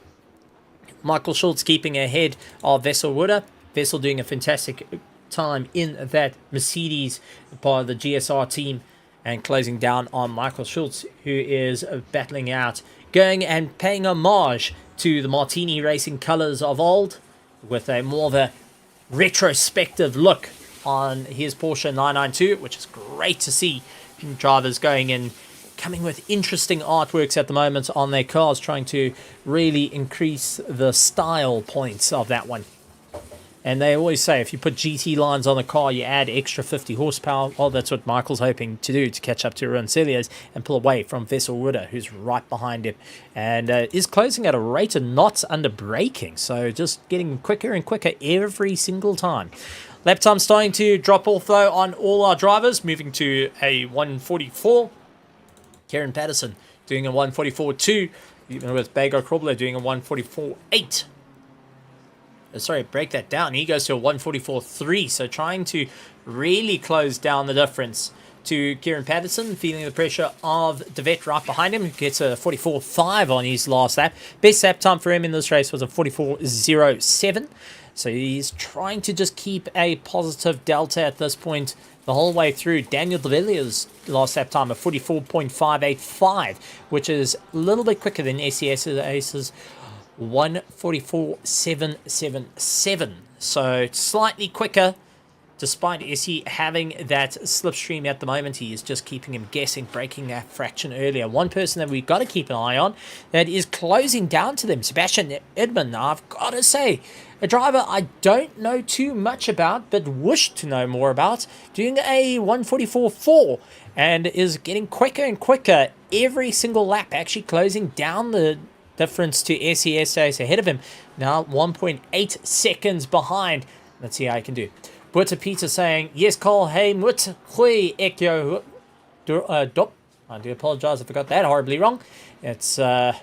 Michael Schultz keeping ahead of Wessel Wooder. Wessel doing a fantastic time in that Mercedes, part of the GSR team, and closing down on Michael Schultz, who is battling out, going and paying homage to the Martini Racing colours of old, with a more of a retrospective look on his Porsche 992, which is great to see. Drivers going and coming with interesting artworks at the moment on their cars, trying to really increase the style points of that one. And they always say if you put GT lines on the car, you add extra 50 horsepower. Well, that's what Michael's hoping to do, to catch up to Roncelius and pull away from Wessel Wooder, who's right behind him, and is closing at a rate of knots under braking. So just getting quicker and quicker every single time. Lap time starting to drop off, though, on all our drivers, moving to a 144. Kieran Patterson doing a 144.2, even with Bago Krobler doing a 144.8. sorry, break that down. He goes to a 144.3, so trying to really close down the difference to Kieran Patterson, feeling the pressure of DeVette right behind him, who gets a 44.5 on his last lap. Best lap time for him in this race was a 44.07. So he's trying to just keep a positive delta at this point the whole way through. Daniel De Villiers' last lap time of 44.585, which is a little bit quicker than SES's 144.777. So slightly quicker, despite SE having that slipstream at the moment. He is just keeping him guessing, breaking that fraction earlier. One person that we've got to keep an eye on that is closing down to them, Sebastian Edman. Now, I've got to say, a driver I don't know too much about, but wish to know more about, doing a 144.4 and is getting quicker and quicker every single lap, actually closing down the difference to SES ahead of him. Now 1.8 seconds behind. Let's see how he can do. Butter Peter saying, yes, Cole, hey, mut, hui, ekyo, dop. I do apologize if I got that horribly wrong. It's always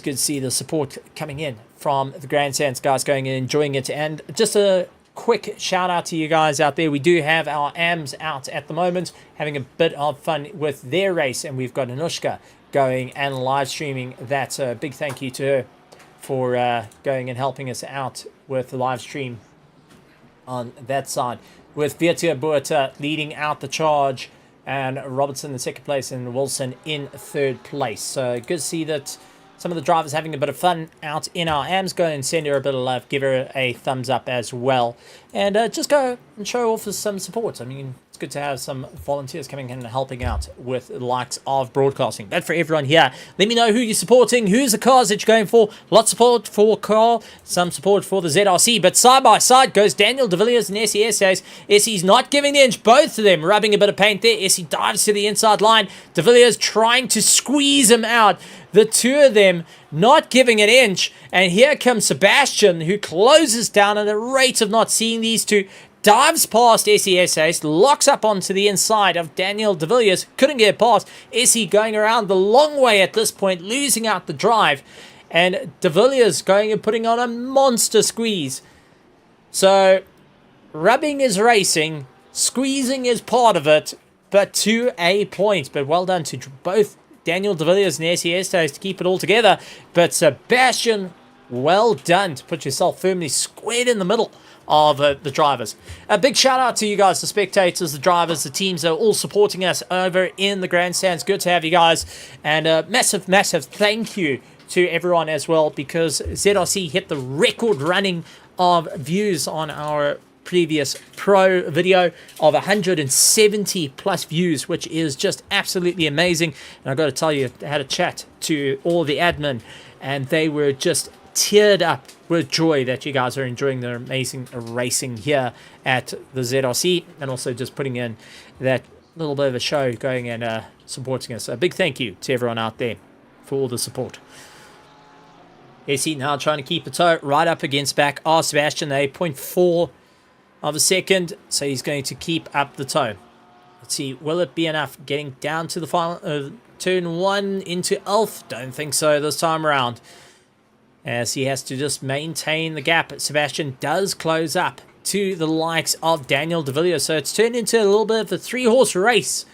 good to see the support coming in from the Grandstands guys, going and enjoying it. And just a quick shout out to you guys out there. We do have our AMs out at the moment, having a bit of fun with their race, and we've got Anushka going and live streaming that. So a big thank you to her for going and helping us out with the live stream on that side, with Vietia Buerta leading out the charge and Robertson in second place and Wilson in third place. So good to see that some of the drivers having a bit of fun out in our AMs. Go and send her a bit of love, give her a thumbs up as well, and just go and show off some support. I mean, it's good to have some volunteers coming in and helping out with the likes of broadcasting. But for everyone here, let me know who you're supporting, who's the cars that you're going for. Lots of support for Carl, some support for the ZRC, but side by side goes Daniel De Villiers and SES. SE's not giving the inch, both of them rubbing a bit of paint there. SE dives to the inside line. De Villiers trying to squeeze him out. The two of them not giving an inch, and here comes Sebastian, who closes down at a rate of not seeing these two, dives past SES, locks up onto the inside of Daniel De Villiers, couldn't get past. SE going around the long way at this point, losing out the drive, and De Villiers going and putting on a monster squeeze. So, rubbing is racing, squeezing is part of it, but to a point. But well done to both Daniel De Villiers and SES to keep it all together. But Sebastian, well done to put yourself firmly squared in the middle of the drivers. A big shout out to you guys, the spectators, the drivers, the teams that are all supporting us over in the grandstands. Good to have you guys, and a massive thank you to everyone as well, because ZRC hit the record running of views on our previous pro video of 170 plus views, which is just absolutely amazing. And I've got to tell you, I had a chat to all the admin, and they were just teared up with joy that you guys are enjoying the amazing racing here at the ZRC, and also just putting in that little bit of a show, going and supporting us. A big thank you to everyone out there for all the support. SE now trying to keep the toe right up against back of Sebastian, 8.4 of a second, so he's going to keep up the toe. Let's see, will it be enough? Getting down to the final turn one into Elf. Don't think so this time around, as he has to just maintain the gap. Sebastian does close up to the likes of Daniel De Villiers, so it's turned into a little bit of a three-horse race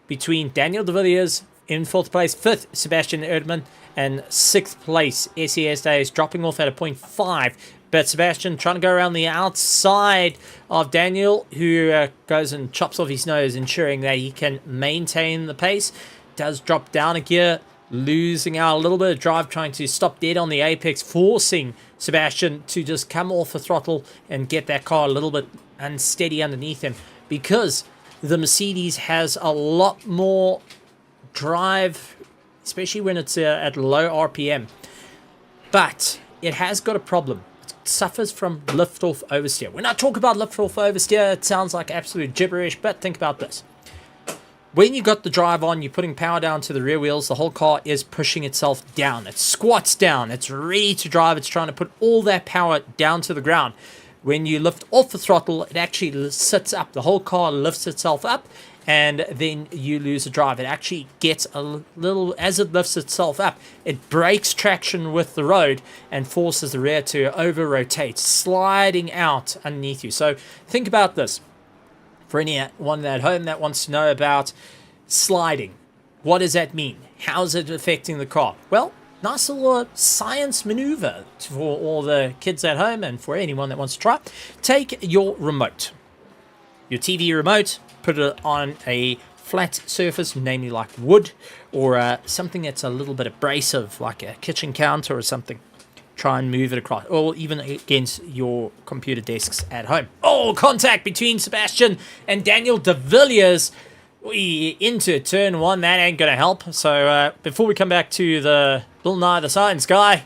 between Daniel De Villiers in fourth place, fifth Sebastian Erdmann, and sixth place SES Days, dropping off at a 0.5. But Sebastian trying to go around the outside of Daniel, who goes and chops off his nose, ensuring that he can maintain the pace. Does drop down a gear, losing out a little bit of drive, trying to stop dead on the apex, forcing Sebastian to just come off the throttle and get that car a little bit unsteady underneath him, because the Mercedes has a lot more drive, especially when it's at low RPM. But it has got a problem. Suffers from lift-off oversteer. When I talk about lift-off oversteer, it sounds like absolute gibberish, but think about this. When you got the drive on, you're putting power down to the rear wheels, the whole car is pushing itself down. It squats down. It's ready to drive. It's trying to put all that power down to the ground. when you lift off the throttle, it actually sits up. The whole car lifts itself up, and then you lose the drive. It actually gets a little, as it lifts itself up, it breaks traction with the road and forces the rear to over-rotate, sliding out underneath you. So think about this. For anyone at home that wants to know about sliding, what does that mean? How is it affecting the car? Well, nice little science maneuver for all the kids at home and for anyone that wants to try. Take your remote, your TV remote, put it on a flat surface, namely like wood or something that's a little bit abrasive, like a kitchen counter or something. Try and move it across, or even against your computer desks at home. Oh, contact between Sebastian and Daniel de Villiers. We into turn one. That ain't gonna help. So before we come back to the Bill Nye the Science Guy,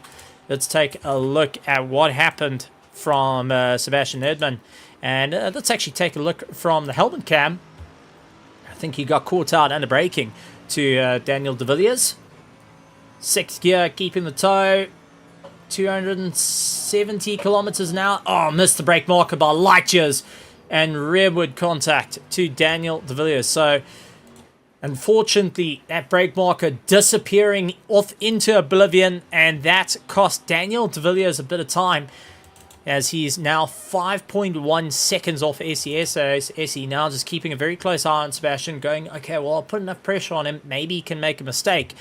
let's take a look at what happened from Sebastian Edman. And let's actually take a look from the helmet cam. I think he got caught out under braking to Daniel de Villiers. 6th gear, keeping the toe. 270 kilometers an hour. Oh, missed the brake marker by light years. And rearward contact to Daniel de Villiers. So, unfortunately, that brake marker disappearing off into oblivion. And that cost Daniel de Villiers a bit of time, as he's now 5.1 seconds off SE. So SE now just keeping a very close eye on Sebastian, going, okay, well, I'll put enough pressure on him. Maybe he can make a mistake.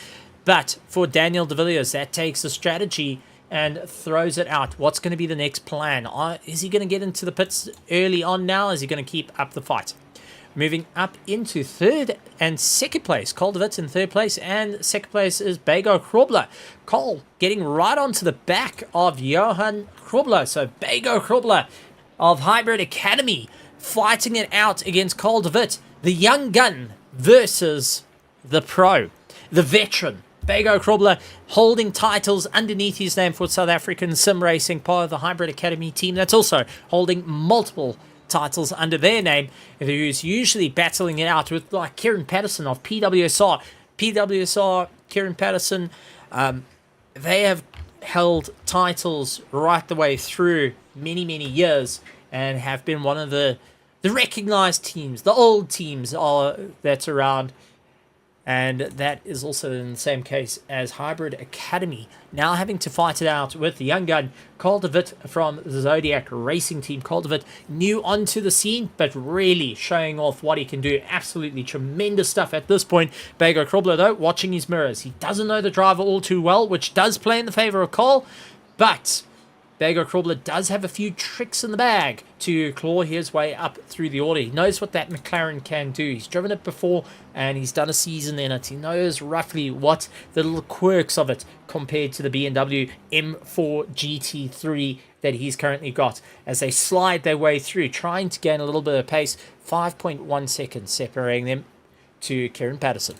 But for Daniel de Villiers, that takes a strategy and throws it out. What's going to be the next plan? Is he going to get into the pits early on now? Is he going to keep up the fight? Moving up into 3rd and 2nd place. Cole de Wit in 3rd place, and 2nd place is Bego Krobler. Cole getting right onto the back of Johan Krobler. So Bego Krobler of Hybrid Academy fighting it out against Cole de Wit. The young gun versus the pro, the veteran. Bego Krobler holding titles underneath his name for South African Sim Racing, part of the Hybrid Academy team that's also holding multiple titles under their name, who's usually battling it out with like Kieran Patterson of PWSR. PWSR, Kieran Patterson, they have held titles right the way through many years and have been one of the recognized teams, the old teams that's around. And that is also in the same case as Hybrid Academy. Now having to fight it out with the young gun, Cole de Wit from the Zodiac Racing Team. Cole de Wit new onto the scene, but really showing off what he can do. Absolutely tremendous stuff at this point. Bego Krobler, though, watching his mirrors. He doesn't know the driver all too well, which does play in the favor of Cole. But Bego Krobler does have a few tricks in the bag to claw his way up through the order. He knows what that McLaren can do. He's driven it before and he's done a season in it. He knows roughly what the little quirks of it compared to the BMW M4 GT3 that he's currently got as they slide their way through, trying to gain a little bit of pace. 5.1 seconds separating them to Kieran Patterson.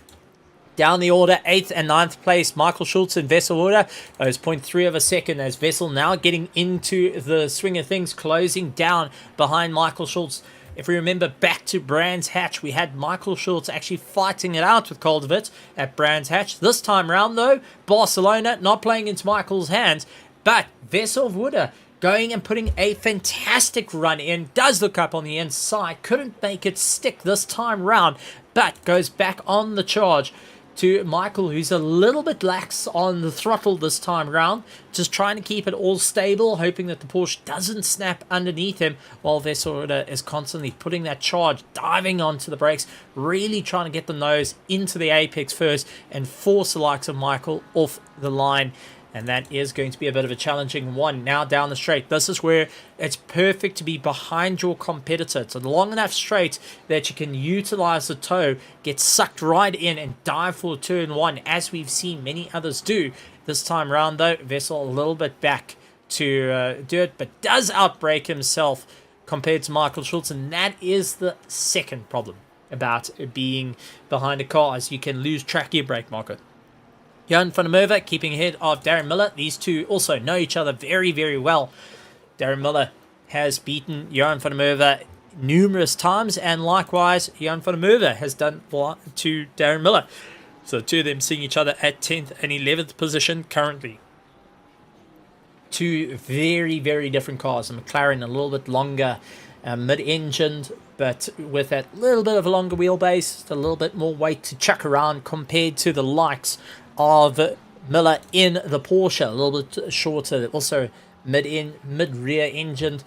Down the order, 8th and 9th place, Michael Schultz and Wessel Order. Those 0.3 of a second as Wessel now getting into the swing of things, closing down behind Michael Schultz. If we remember back to Brands Hatch, we had Michael Schultz actually fighting it out with Cole de Wit at Brands Hatch. This time round, though, Barcelona not playing into Michael's hands, but Wessel Order going and putting a fantastic run in. Does look up on the inside, couldn't make it stick this time round, but goes back on the charge to Michael, who's a little bit lax on the throttle this time round, just trying to keep it all stable, hoping that the Porsche doesn't snap underneath him, while Vessorda is constantly putting that charge, diving onto the brakes, really trying to get the nose into the apex first and force the likes of Michael off the line. And that is going to be a bit of a challenging one. Now down the straight, this is where it's perfect to be behind your competitor. It's a long enough straight that you can utilize the toe, get sucked right in and dive for turn one, as we've seen many others do. This time around, though, Wessel a little bit back to do it, but does outbrake himself compared to Michael Schultz. And that is the second problem about being behind a car, as you can lose track of your brake marker. Johan van der Merwe keeping ahead of Darren Miller. These two also know each other very well. Darren Miller has beaten Johan van der Merwe numerous times, and likewise Johan van der Merwe has done to Darren Miller. So the two of them seeing each other at 10th and 11th position currently. two very, very different cars. The McLaren a little bit longer, mid-engined, but with that little bit of a longer wheelbase, a little bit more weight to chuck around compared to the likes of Miller in the Porsche, a little bit shorter, also mid-rear engined.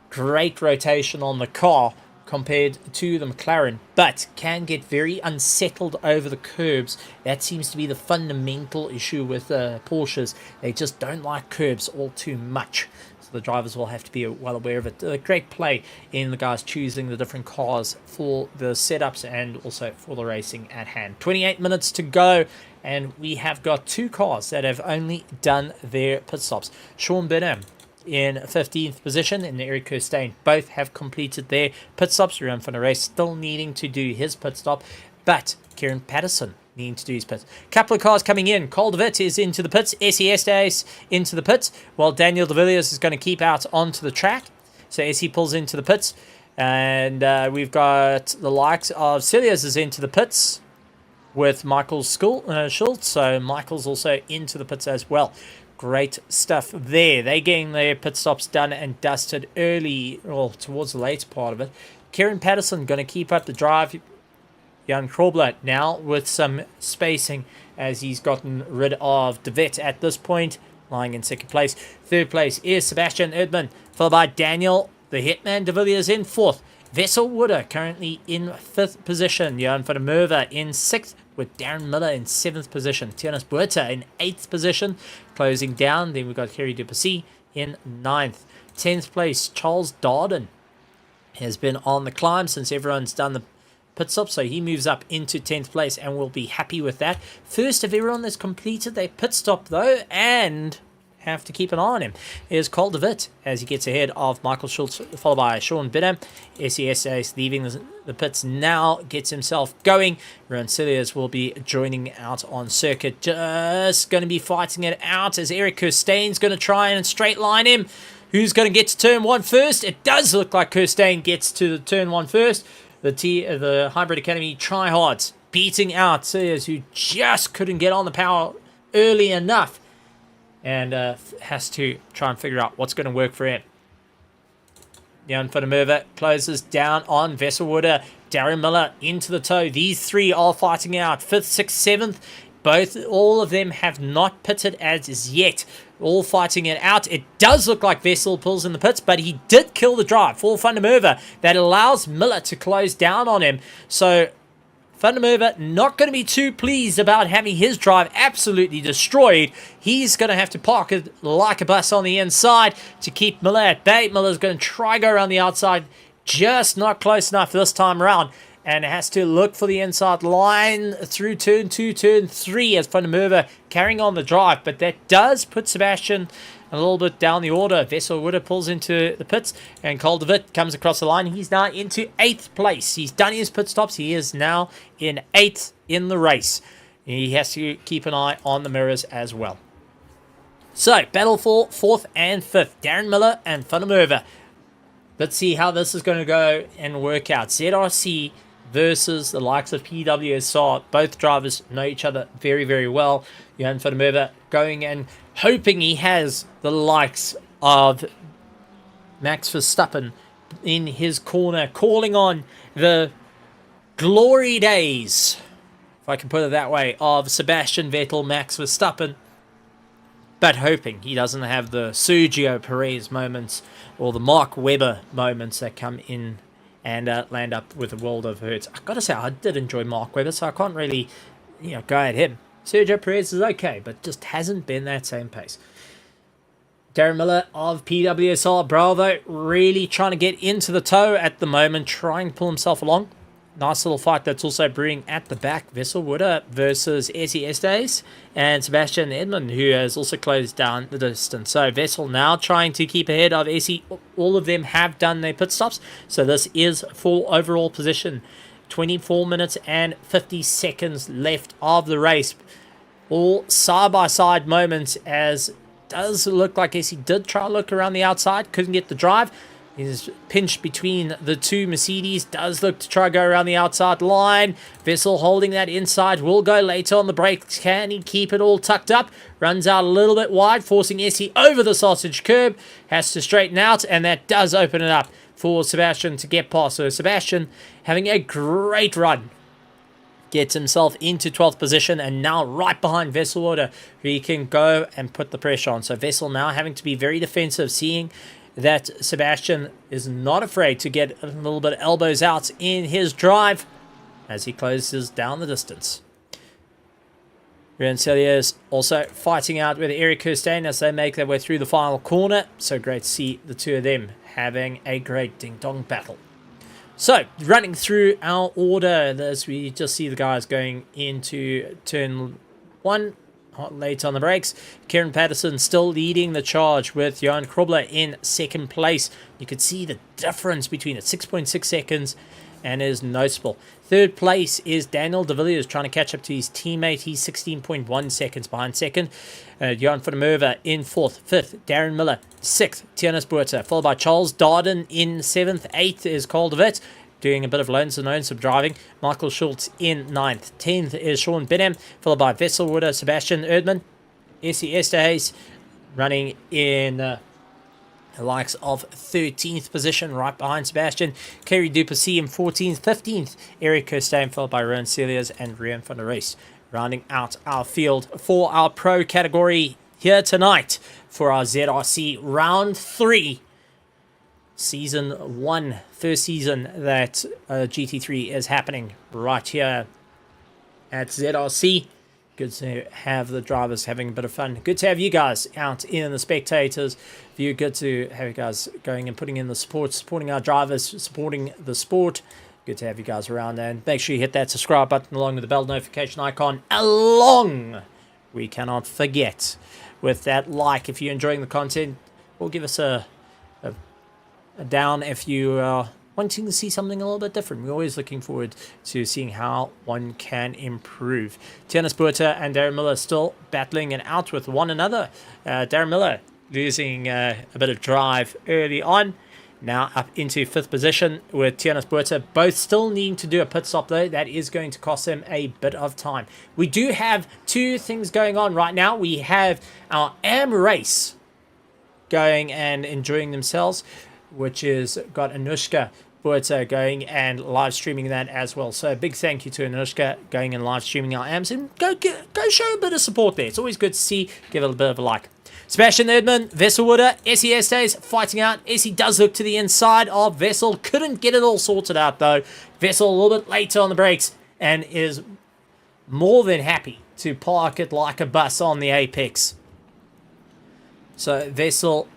Great rotation on the car compared to the McLaren, but can get very unsettled over the curbs. That seems to be the fundamental issue with Porsches. They just don't like curbs all too much. So the drivers will have to be well aware of it. A great play in the guys choosing the different cars for the setups and also for the racing at hand. 28 minutes to go, and we have got two cars that have only done their pit stops. Sean Bingham in 15th position and Eric Kirstein both have completed their pit stops. Ruan van der Race still needing to do his pit stop, but Kieran Patterson needing to do his pits. Couple of cars coming in. Cole de Wit is into the pits. SES Days into the pits, while Daniel de Villiers is going to keep out onto the track. So SE pulls into the pits, and we've got the likes of Celias is into the pits with Michael Schultz. So Michael's also into the pits as well. Great stuff there. They getting their pit stops done and dusted early, or towards the later part of it. Kieran Patterson going to keep up the drive. Jan Krobler now with some spacing as he's gotten rid of De Wit at this point, lying in second place. Third place is Sebastian Erdmann, followed by Daniel the Hitman de Villiers in fourth. Wessel Wooder currently in fifth position. Johan van der Merwe in sixth, with Darren Miller in 7th position. Tianis Buerta in 8th position, closing down. Then we've got Kerry Duplessis in 9th. 10th place, Charles Darden has been on the climb since everyone's done the pit stop, so he moves up into 10th place and we'll be happy with that. First of everyone that's completed their pit stop though, and have to keep an eye on him, is Cole de Wit as he gets ahead of Michael Schultz, followed by Sean Bingham. SES is leaving the pits now, gets himself going. Ruan Celias will be joining out on circuit, just going to be fighting it out as Eric Kirstein's going to try and straight line him. Who's going to get to turn one first? It does look like Kirstein gets to the turn one first. The Hybrid Academy tryhards beating out Celias, who just couldn't get on the power early enough, and has to try and figure out what's going to work for him. Jan van der Merwe closes down on Wesselwooder. Darren Miller into the toe. These three are fighting out 5th, 6th, 7th. All of them have not pitted as yet. All fighting it out. It does look like Wessel pulls in the pits, but he did kill the drive for van der Merwe. That allows Miller to close down on him. So van der Merwe not going to be too pleased about having his drive absolutely destroyed. He's going to have to park it like a bus on the inside to keep Miller at bay. Miller's going to try go around the outside, just not close enough this time around, and has to look for the inside line through turn 2, turn 3 as van der Merwe carrying on the drive. But that does put Sebastian a little bit down the order. Wessel Wooder pulls into the pits, and Cole de Wit comes across the line. He's now into 8th place. He's done his pit stops. He is now in 8th in the race. He has to keep an eye on the mirrors as well. So, battle for 4th and 5th. Darren Miller and van der Merwe. Let's see how this is going to go and work out. ZRC versus the likes of PWSR. Both drivers know each other very, very well. Johan van der Merwe going and hoping he has the likes of Max Verstappen in his corner, calling on the glory days, if I can put it that way, of Sebastian Vettel, Max Verstappen, but hoping he doesn't have the Sergio Perez moments or the Mark Webber moments that come in and land up with a world of hurts. I've got to say, I did enjoy Mark Webber, so I can't really, go at him. Sergio Perez is okay, but just hasn't been that same pace. Darren Miller of PWSR Bravo really trying to get into the toe at the moment, trying to pull himself along. Nice little fight that's also brewing at the back. Wessel Wooder versus SES Days and Sebastian Edmund, who has also closed down the distance. So Wessel now trying to keep ahead of SE. All of them have done their pit stops. So this is for overall position. 24 minutes and 50 seconds left of the race. All side-by-side moments, as does look like SE did try to look around the outside. Couldn't get the drive. He's pinched between the two Mercedes. Does look to try to go around the outside line. Vessel holding that inside. Will go later on the brakes. Can he keep it all tucked up? Runs out a little bit wide, forcing Essie over the sausage curb. Has to straighten out, and that does open it up for Sebastian to get past. So Sebastian having a great run. Gets himself into 12th position, and now right behind Vesselwater, who he can go and put the pressure on. So Vessel now having to be very defensive, seeing that Sebastian is not afraid to get a little bit of elbows out in his drive as he closes down the distance. Rensselaer is also fighting out with Eric Kirstein as they make their way through the final corner. So great to see the two of them having a great ding-dong battle. So, running through our order as we just see the guys going into turn 1. Late on the brakes. Kieran Patterson still leading the charge with Johan Krobler in second place. You could see the difference between it, 6.6 seconds, and is noticeable. Third place is Daniel de Villiers trying to catch up to his teammate. He's 16.1 seconds behind second. Johan van der Merwe in fourth. Fifth, Darren Miller. Sixth, Tianus Buerta, followed by Charles Darden in seventh. Eighth is Carl de Witt, doing a bit of loans and loans of driving. Michael Schultz in 9th. 10th is Sean Benham, followed by Vesselwater, Sebastian Erdmann. Essie Esterhuis running in the likes of 13th position, right behind Sebastian. Kerry Duplessis in 14th. 15th, Eric Kirstein, followed by Rowan Celias and Rian van der Rees. Rounding out our field for our pro category here tonight for our ZRC Round 3. Season 1, first season that GT3 is happening right here at ZRC. Good to have the drivers having a bit of fun. Good to have you guys out in the spectators view. Good to have you guys going and putting in the support, supporting our drivers, supporting the sport. Good to have you guys around, and make sure you hit that subscribe button along with the bell notification icon. We cannot forget with that like if you're enjoying the content, or give us a down if you are wanting to see something a little bit different. We're always looking forward to seeing how one can improve. Tianus Buerta and Darren Miller still battling it out with one another. Darren Miller losing a bit of drive early on. Now up into 5th position with Tianus Buerta. Both still needing to do a pit stop though. That is going to cost them a bit of time. We do have two things going on right now. We have our AM race going and enjoying themselves, which is got Anushka Buerta going and live streaming that as well. So a big thank you to Anushka going and live streaming our AMs, and go show a bit of support there. It's always good to see. Give it a bit of a like. Sebastian Erdmann, Vesselwater, Essie Estes fighting out. Essie does look to the inside of Vessel. Couldn't get it all sorted out though. Vessel a little bit later on the brakes and is more than happy to park it like a bus on the apex. So Vessel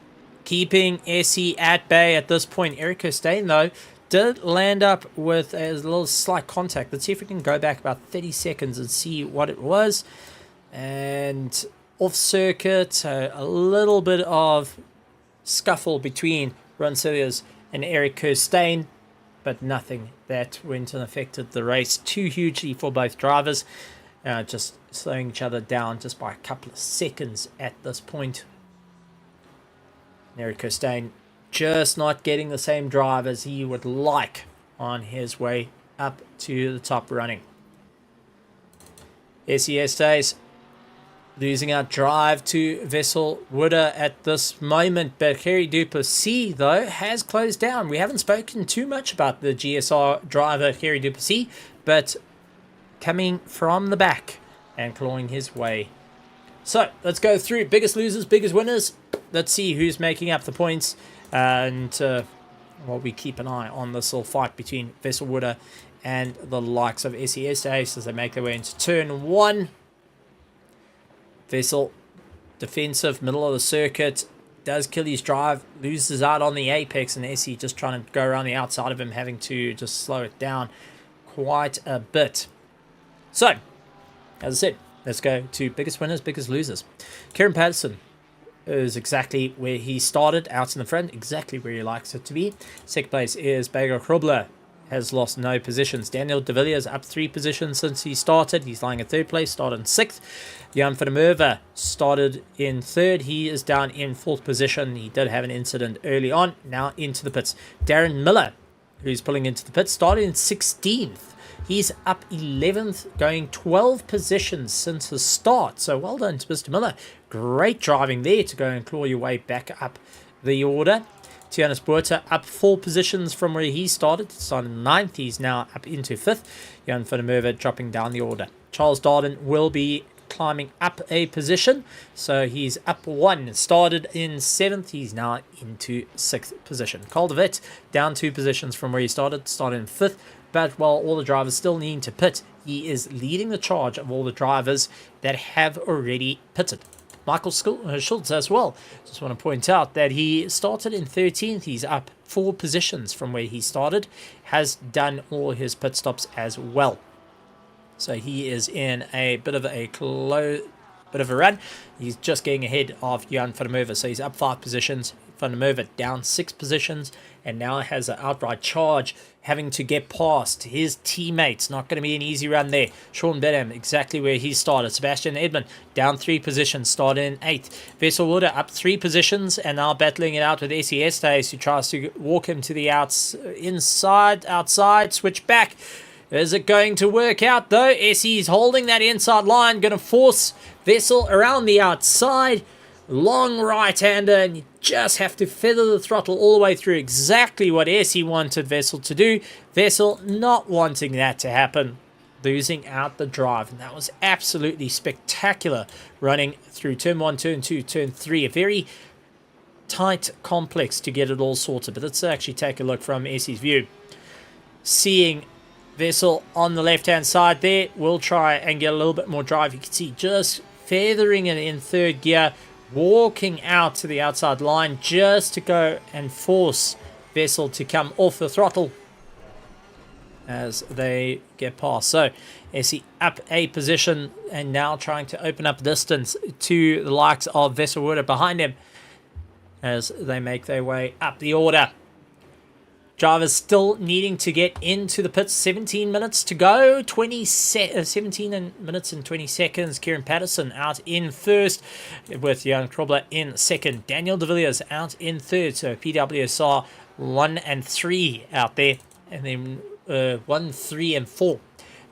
keeping Essie at bay at this point. Eric Kirstein, though, did land up with a little slight contact. Let's see if we can go back about 30 seconds and see what it was. And off circuit, a little bit of scuffle between Roncilliers and Eric Kirstein, but nothing that went and affected the race too hugely for both drivers. Just slowing each other down just by a couple of seconds at this point. Eric Kirstein just not getting the same drive as he would like on his way up to the top running. SES stays losing out drive to Vesselwater at this moment, but Kerry Duplessis though has closed down. We haven't spoken too much about the GSR driver Kerry Duplessis, but coming from the back and clawing his way. So let's go through biggest losers, biggest winners. Let's see who's making up the points, and while we keep an eye on this little fight between Vesselwater and the likes of SES as they make their way into turn 1. Vessel, defensive, middle of the circuit, does kill his drive, loses out on the apex, and Essie just trying to go around the outside of him, having to just slow it down quite a bit. So, as I said, let's go to biggest winners, biggest losers. Kieran Patterson is exactly where he started, out in the front, exactly where he likes it to be. Second place is Bagger Krobler, has lost no positions. Daniel de Villiers up 3 positions since he started. He's lying in 3rd place, started in 6th. Jan van der Merwe started in 3rd. He is down in 4th position. He did have an incident early on. Now into the pits. Darren Miller, who's pulling into the pits, started in 16th. He's up 11th, going 12 positions since the start. So well done to Mr. Miller. Great driving there to go and claw your way back up the order. Tianus Buerta up 4 positions from where he started. Started 9th. He's now up into 5th. Jan van der Merwe dropping down the order. Charles Darden will be climbing up a position. So he's up 1. Started in 7th. He's now into 6th position. Caldervet down 2 positions from where he started. Started in 5th. But while all the drivers still need to pit, he is leading the charge of all the drivers that have already pitted. Michael Schultz as well. Just want to point out that he started in 13th. He's up 4 positions from where he started. Has done all his pit stops as well. So he is in a bit of a run. He's just getting ahead of Jan van der Merwe. So he's up 5 positions. Van der Merwe down 6 positions. And now has an outright charge, having to get past his teammates. Not going to be an easy run there. Sean Benham, exactly where he started. Sebastian Edmund, down 3 positions, started in 8th. Vessel Wooder, up 3 positions, and now battling it out with SES Days, who tries to walk him to the outside, switch back. Is it going to work out, though? SE's holding that inside line, going to force Vessel around the outside. Long right-hander, and you just have to feather the throttle all the way through. Exactly what SE wanted Vessel to do. Vessel not wanting that to happen, losing out the drive. And that was absolutely spectacular running through turn 1, turn 2, turn 3. A very tight complex to get it all sorted. But let's actually take a look from SE's view. Seeing Vessel on the left-hand side there, we'll try and get a little bit more drive. You can see just feathering it in 3rd gear. Walking out to the outside line just to go and force Vessel to come off the throttle as they get past. So SE up a position and now trying to open up distance to the likes of Vessel Wooder behind him as they make their way up the order. Drivers still needing to get into the pits. 17 minutes to go. 17 minutes and 20 seconds. Kieran Patterson out in 1st with Jan Krobler in 2nd. Daniel de Villiers out in 3rd. So PWSR 1 and 3 out there. And then 1, 3 and 4.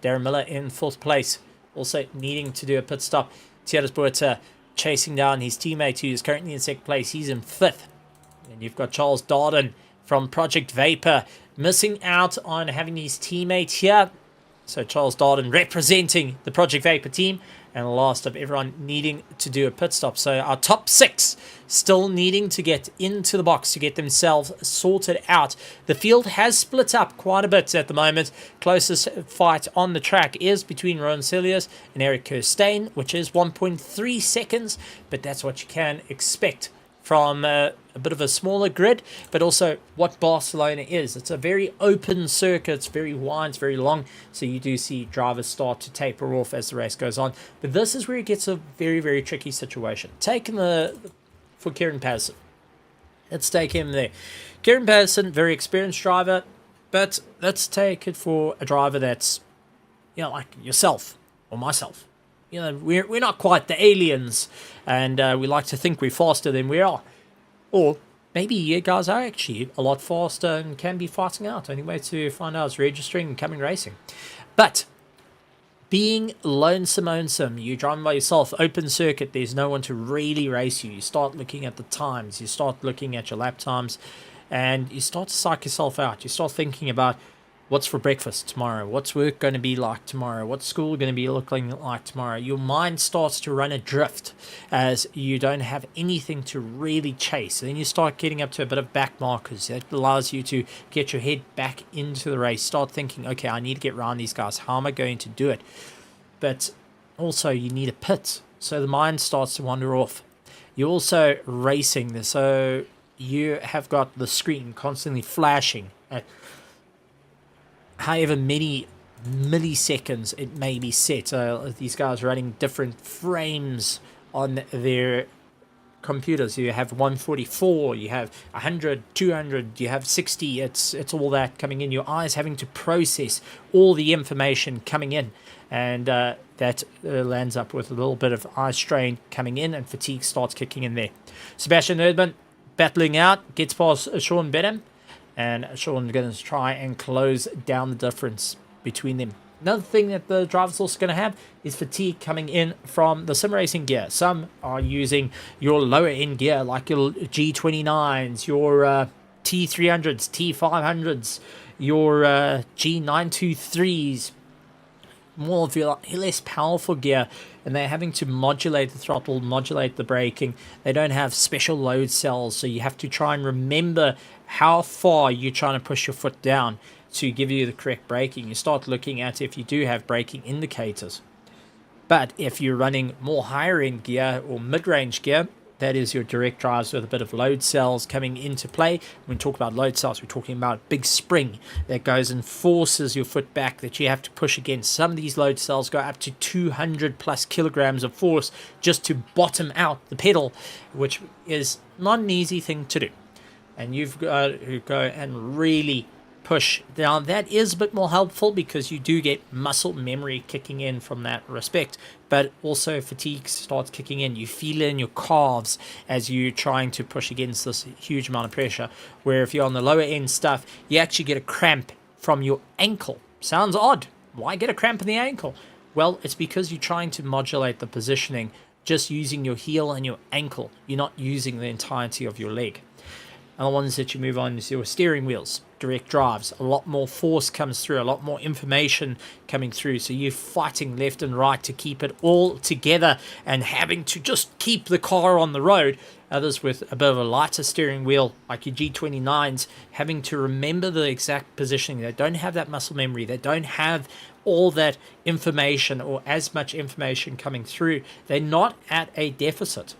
Darren Miller in 4th place. Also needing to do a pit stop. Tianus Buerta chasing down his teammate who is currently in 2nd place. He's in 5th. And you've got Charles Darden from Project Vapor, missing out on having his teammate here. So Charles Darden representing the Project Vapor team, and the last of everyone needing to do a pit stop. So our top 6 still needing to get into the box to get themselves sorted out. The field has split up quite a bit at the moment. Closest fight on the track is between Rowan Celius and Eric Kirstein, which is 1.3 seconds, but that's what you can expect from a bit of a smaller grid, but also what Barcelona is. It's a very open circuit, it's very wide, it's very long, so you do see drivers start to taper off as the race goes on. But this is where it gets a very, very tricky situation. Taking for Kieran Patterson. Let's take him there. Kieran Patterson, very experienced driver, but let's take it for a driver that's, you know, like yourself or myself. You know, we're not quite the aliens, and we like to think we're faster than we are. Or maybe you guys are actually a lot faster and can be fighting out. Only way to find out is registering and coming racing. But being lonesome, you're driving by yourself, open circuit, there's no one to really race you. You start looking at the times, you start looking at your lap times, and you start to psych yourself out. You start thinking about what's for breakfast tomorrow? What's work going to be like tomorrow? What's school going to be looking like tomorrow? Your mind starts to run adrift as you don't have anything to really chase. Then you start getting up to a bit of back markers. That allows you to get your head back into the race. Start thinking, okay, I need to get around these guys. How am I going to do it? But also you need a pit. So the mind starts to wander off. You're also racing. So you have got the screen constantly flashing at however many milliseconds it may be set. These guys running different frames on their computers. You have 144, you have 100, 200, you have 60. It's all that coming in. Your eyes having to process all the information coming in, and that lands up with a little bit of eye strain coming in, and fatigue starts kicking in there. Sebastian Erdmann battling out, gets past Sean Benham, and Sean going to try and close down the difference between them. Another thing that the driver's also going to have is fatigue coming in from the sim racing gear. Some are using your lower end gear like your G29s, your T300s, T500s, your G923s, more of your less powerful gear, and they're having to modulate the throttle, modulate the braking. They don't have special load cells, so you have to try and remember how far you're trying to push your foot down to give you the correct braking. You start looking at if you do have braking indicators. But if you're running more higher end gear or mid-range gear, that is your direct drives with a bit of load cells coming into play. When we talk about load cells, we're talking about big spring that goes and forces your foot back that you have to push against. Some of these load cells go up to 200 plus kilograms of force just to bottom out the pedal, which is not an easy thing to do. And you've got to go and really push down. That is a bit more helpful because you do get muscle memory kicking in from that respect, but also fatigue starts kicking in. You feel it in your calves as you're trying to push against this huge amount of pressure, where if you're on the lower end stuff, you actually get a cramp from your ankle. Sounds odd. Why get a cramp in the ankle? Well, it's because you're trying to modulate the positioning just using your heel and your ankle. You're not using the entirety of your leg. Other ones that you move on is your steering wheels, direct drives. A lot more force comes through, a lot more information coming through. So you're fighting left and right to keep it all together and having to just keep the car on the road. Others with a bit of a lighter steering wheel, like your G29s, having to remember the exact positioning. They don't have that muscle memory. They don't have all that information or as much information coming through. They're not at a deficit.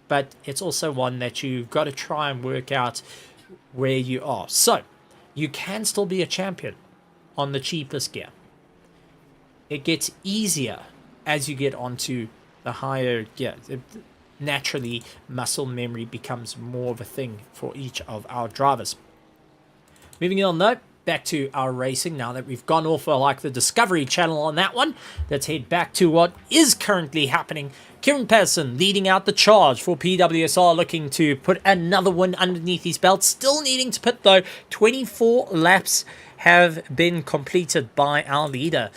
But it's also one that you've got to try and work out where you are. So you can still be a champion on the cheapest gear. It gets easier as you get onto the higher gear. Naturally, muscle memory becomes more of a thing for each of our drivers. Moving on though, back to our racing. Now that we've gone off like the Discovery Channel on that one, let's head back to what is currently happening. Kieran Patterson leading out the charge for PWSR, looking to put another win underneath his belt. Still needing to pit though. 24 laps have been completed by our leader,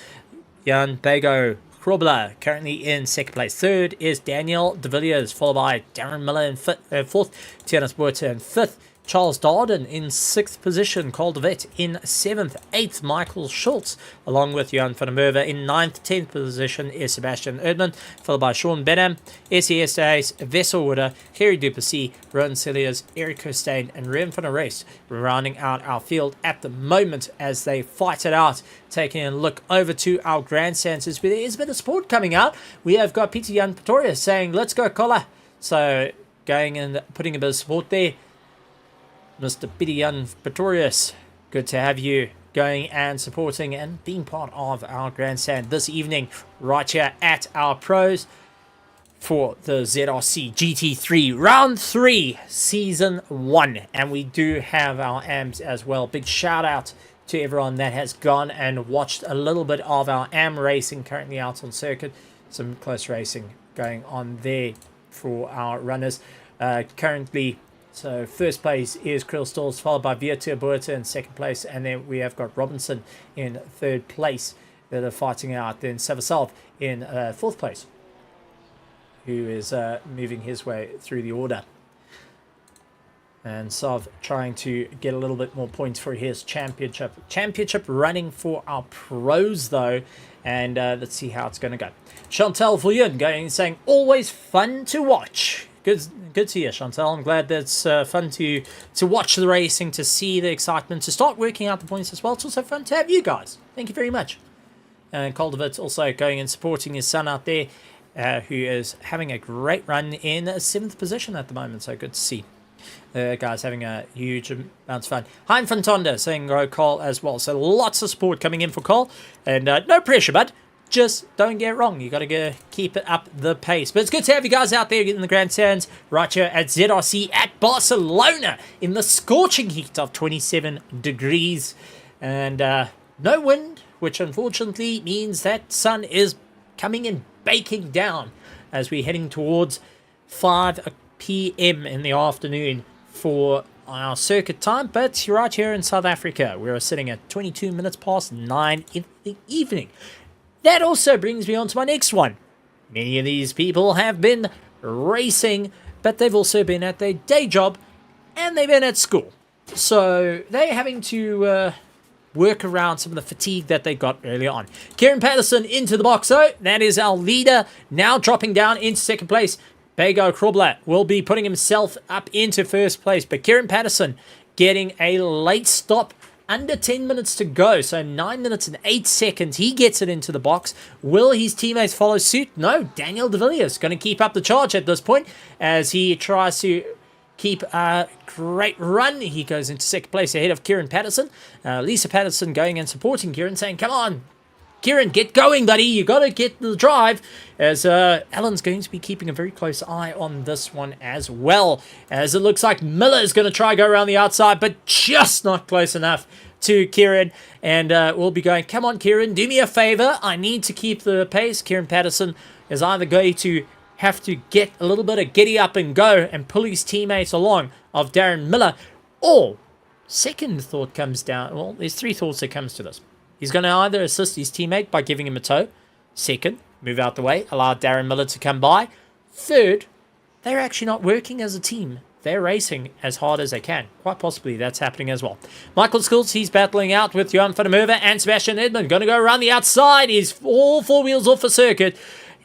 Jan Bago Krobler, currently in second place. Third is Daniel De Villiers, followed by Darren Miller in fourth, Tianis Buerta in fifth, Charles Darden in sixth position, Carl de Wet in seventh, eighth Michael Schultz, along with Johan van der Merwe in ninth, 10th position is Sebastian Erdmann, followed by Sean Benham, SES Days, Wessel Wooder, Harry Duplessis, Rowan Cilliers, Eric Kirstein, and Rem van der Rees, rounding out our field at the moment as they fight it out. Taking a look over to our grandstands, as there is a bit of support coming out. We have got Peter Jan Pretorius saying, "Let's go, Collar." So going and putting a bit of support there. Mr. Jan Pretorius, good to have you going and supporting and being part of our grandstand this evening right here at our pros for the ZRC GT3 round 3 season 1. And we do have our AMs as well. Big shout out to everyone that has gone and watched a little bit of our AM racing currently out on circuit. Some close racing going on there for our runners currently. So first place is Krill Stalls, followed by Viatur Buerta in second place, and then we have got Robinson in third place that are fighting out. Then Savasov in fourth place, who is moving his way through the order. And Sav trying to get a little bit more points for his championship. Championship running for our pros though, and let's see how it's going to go. Chantal Fouillon going and saying, "Always fun to watch." Good to hear, Chantal. I'm glad that's fun to watch the racing, to see the excitement, to start working out the points as well. It's also fun to have you guys. Thank you very much. And Caldervitz also going and supporting his son out there, who is having a great run in 7th position at the moment. So good to see. The guys having a huge amount of fun. Hein van Tonda saying go Cole as well. So lots of support coming in for Cole. And no pressure, bud. just don't get it wrong. You got to keep it up the pace. But it's good to have you guys out there in the grandstands right here at ZRC at Barcelona in the scorching heat of 27 degrees. And no wind, which unfortunately means that sun is coming and baking down as we're heading towards 5 p.m. in the afternoon for our circuit time. But right here in South Africa, we're sitting at 22 minutes past 9 in the evening. That also brings me on to my next one. Many of these people have been racing, but they've also been at their day job and they've been at school. So they're having to work around some of the fatigue that they got earlier on. Kieran Patterson into the box, though. That is our leader, now dropping down into second place. Bego Krobler will be putting himself up into first place, but Kieran Patterson getting a late stop. Under 10 minutes to go, so 9 minutes and 8 seconds. He gets it into the box. Will his teammates follow suit? No, Daniel de Villiers going to keep up the charge at this point as he tries to keep a great run. He goes into second place ahead of Kieran Patterson. Lisa Patterson going and supporting Kieran, saying, come on, Kieran, get going, buddy. You got to get the drive. As Alan's going to be keeping a very close eye on this one as well. As it looks like Miller is going to try go around the outside, but just not close enough to Kieran. And we'll be going, come on, Kieran, do me a favor. I need to keep the pace. Kieran Patterson is either going to have to get a little bit of giddy up and go and pull his teammates along of Darren Miller. Or, second thought comes down. Well, there's three thoughts that comes to this. He's going to either assist his teammate by giving him a tow. Second, move out the way, allow Darren Miller to come by. Third, they're actually not working as a team. They're racing as hard as they can. Quite possibly that's happening as well. Michael Schultz, he's battling out with Johan van der Merwe and Sebastian Edmund. Going to go around the outside. He's all four wheels off the circuit.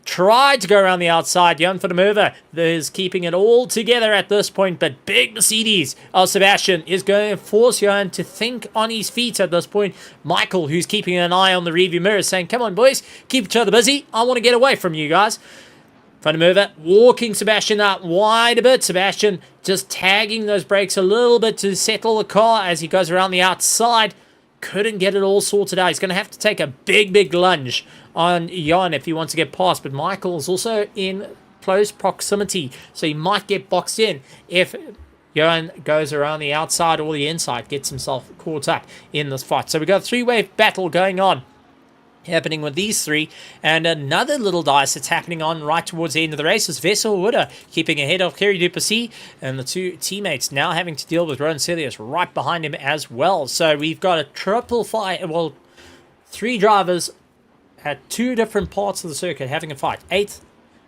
Tried to go around the outside. Johan van der Merwe is keeping it all together at this point, but big Mercedes of Sebastian is going to force Johan to think on his feet at this point. Michael, who's keeping an eye on the rearview mirror, saying, come on, boys, keep each other busy. I want to get away from you guys. Van der Merwe walking Sebastian out wide a bit. Sebastian just tagging those brakes a little bit to settle the car as he goes around the outside. Couldn't get it all sorted out. He's going to have to take a big lunge on Johan if he wants to get past. But Michael is also in close proximity, so he might get boxed in if Johan goes around the outside or the inside, gets himself caught up in this fight. So we've got a three-way battle going on, happening with these three, and another little dice that's happening on right towards the end of the race is Wessel Wooder keeping ahead of Kerry Duplessis, and the two teammates now having to deal with Rowan Celius right behind him as well. So we've got a triple fight, well, three drivers at two different parts of the circuit having a fight. 8th,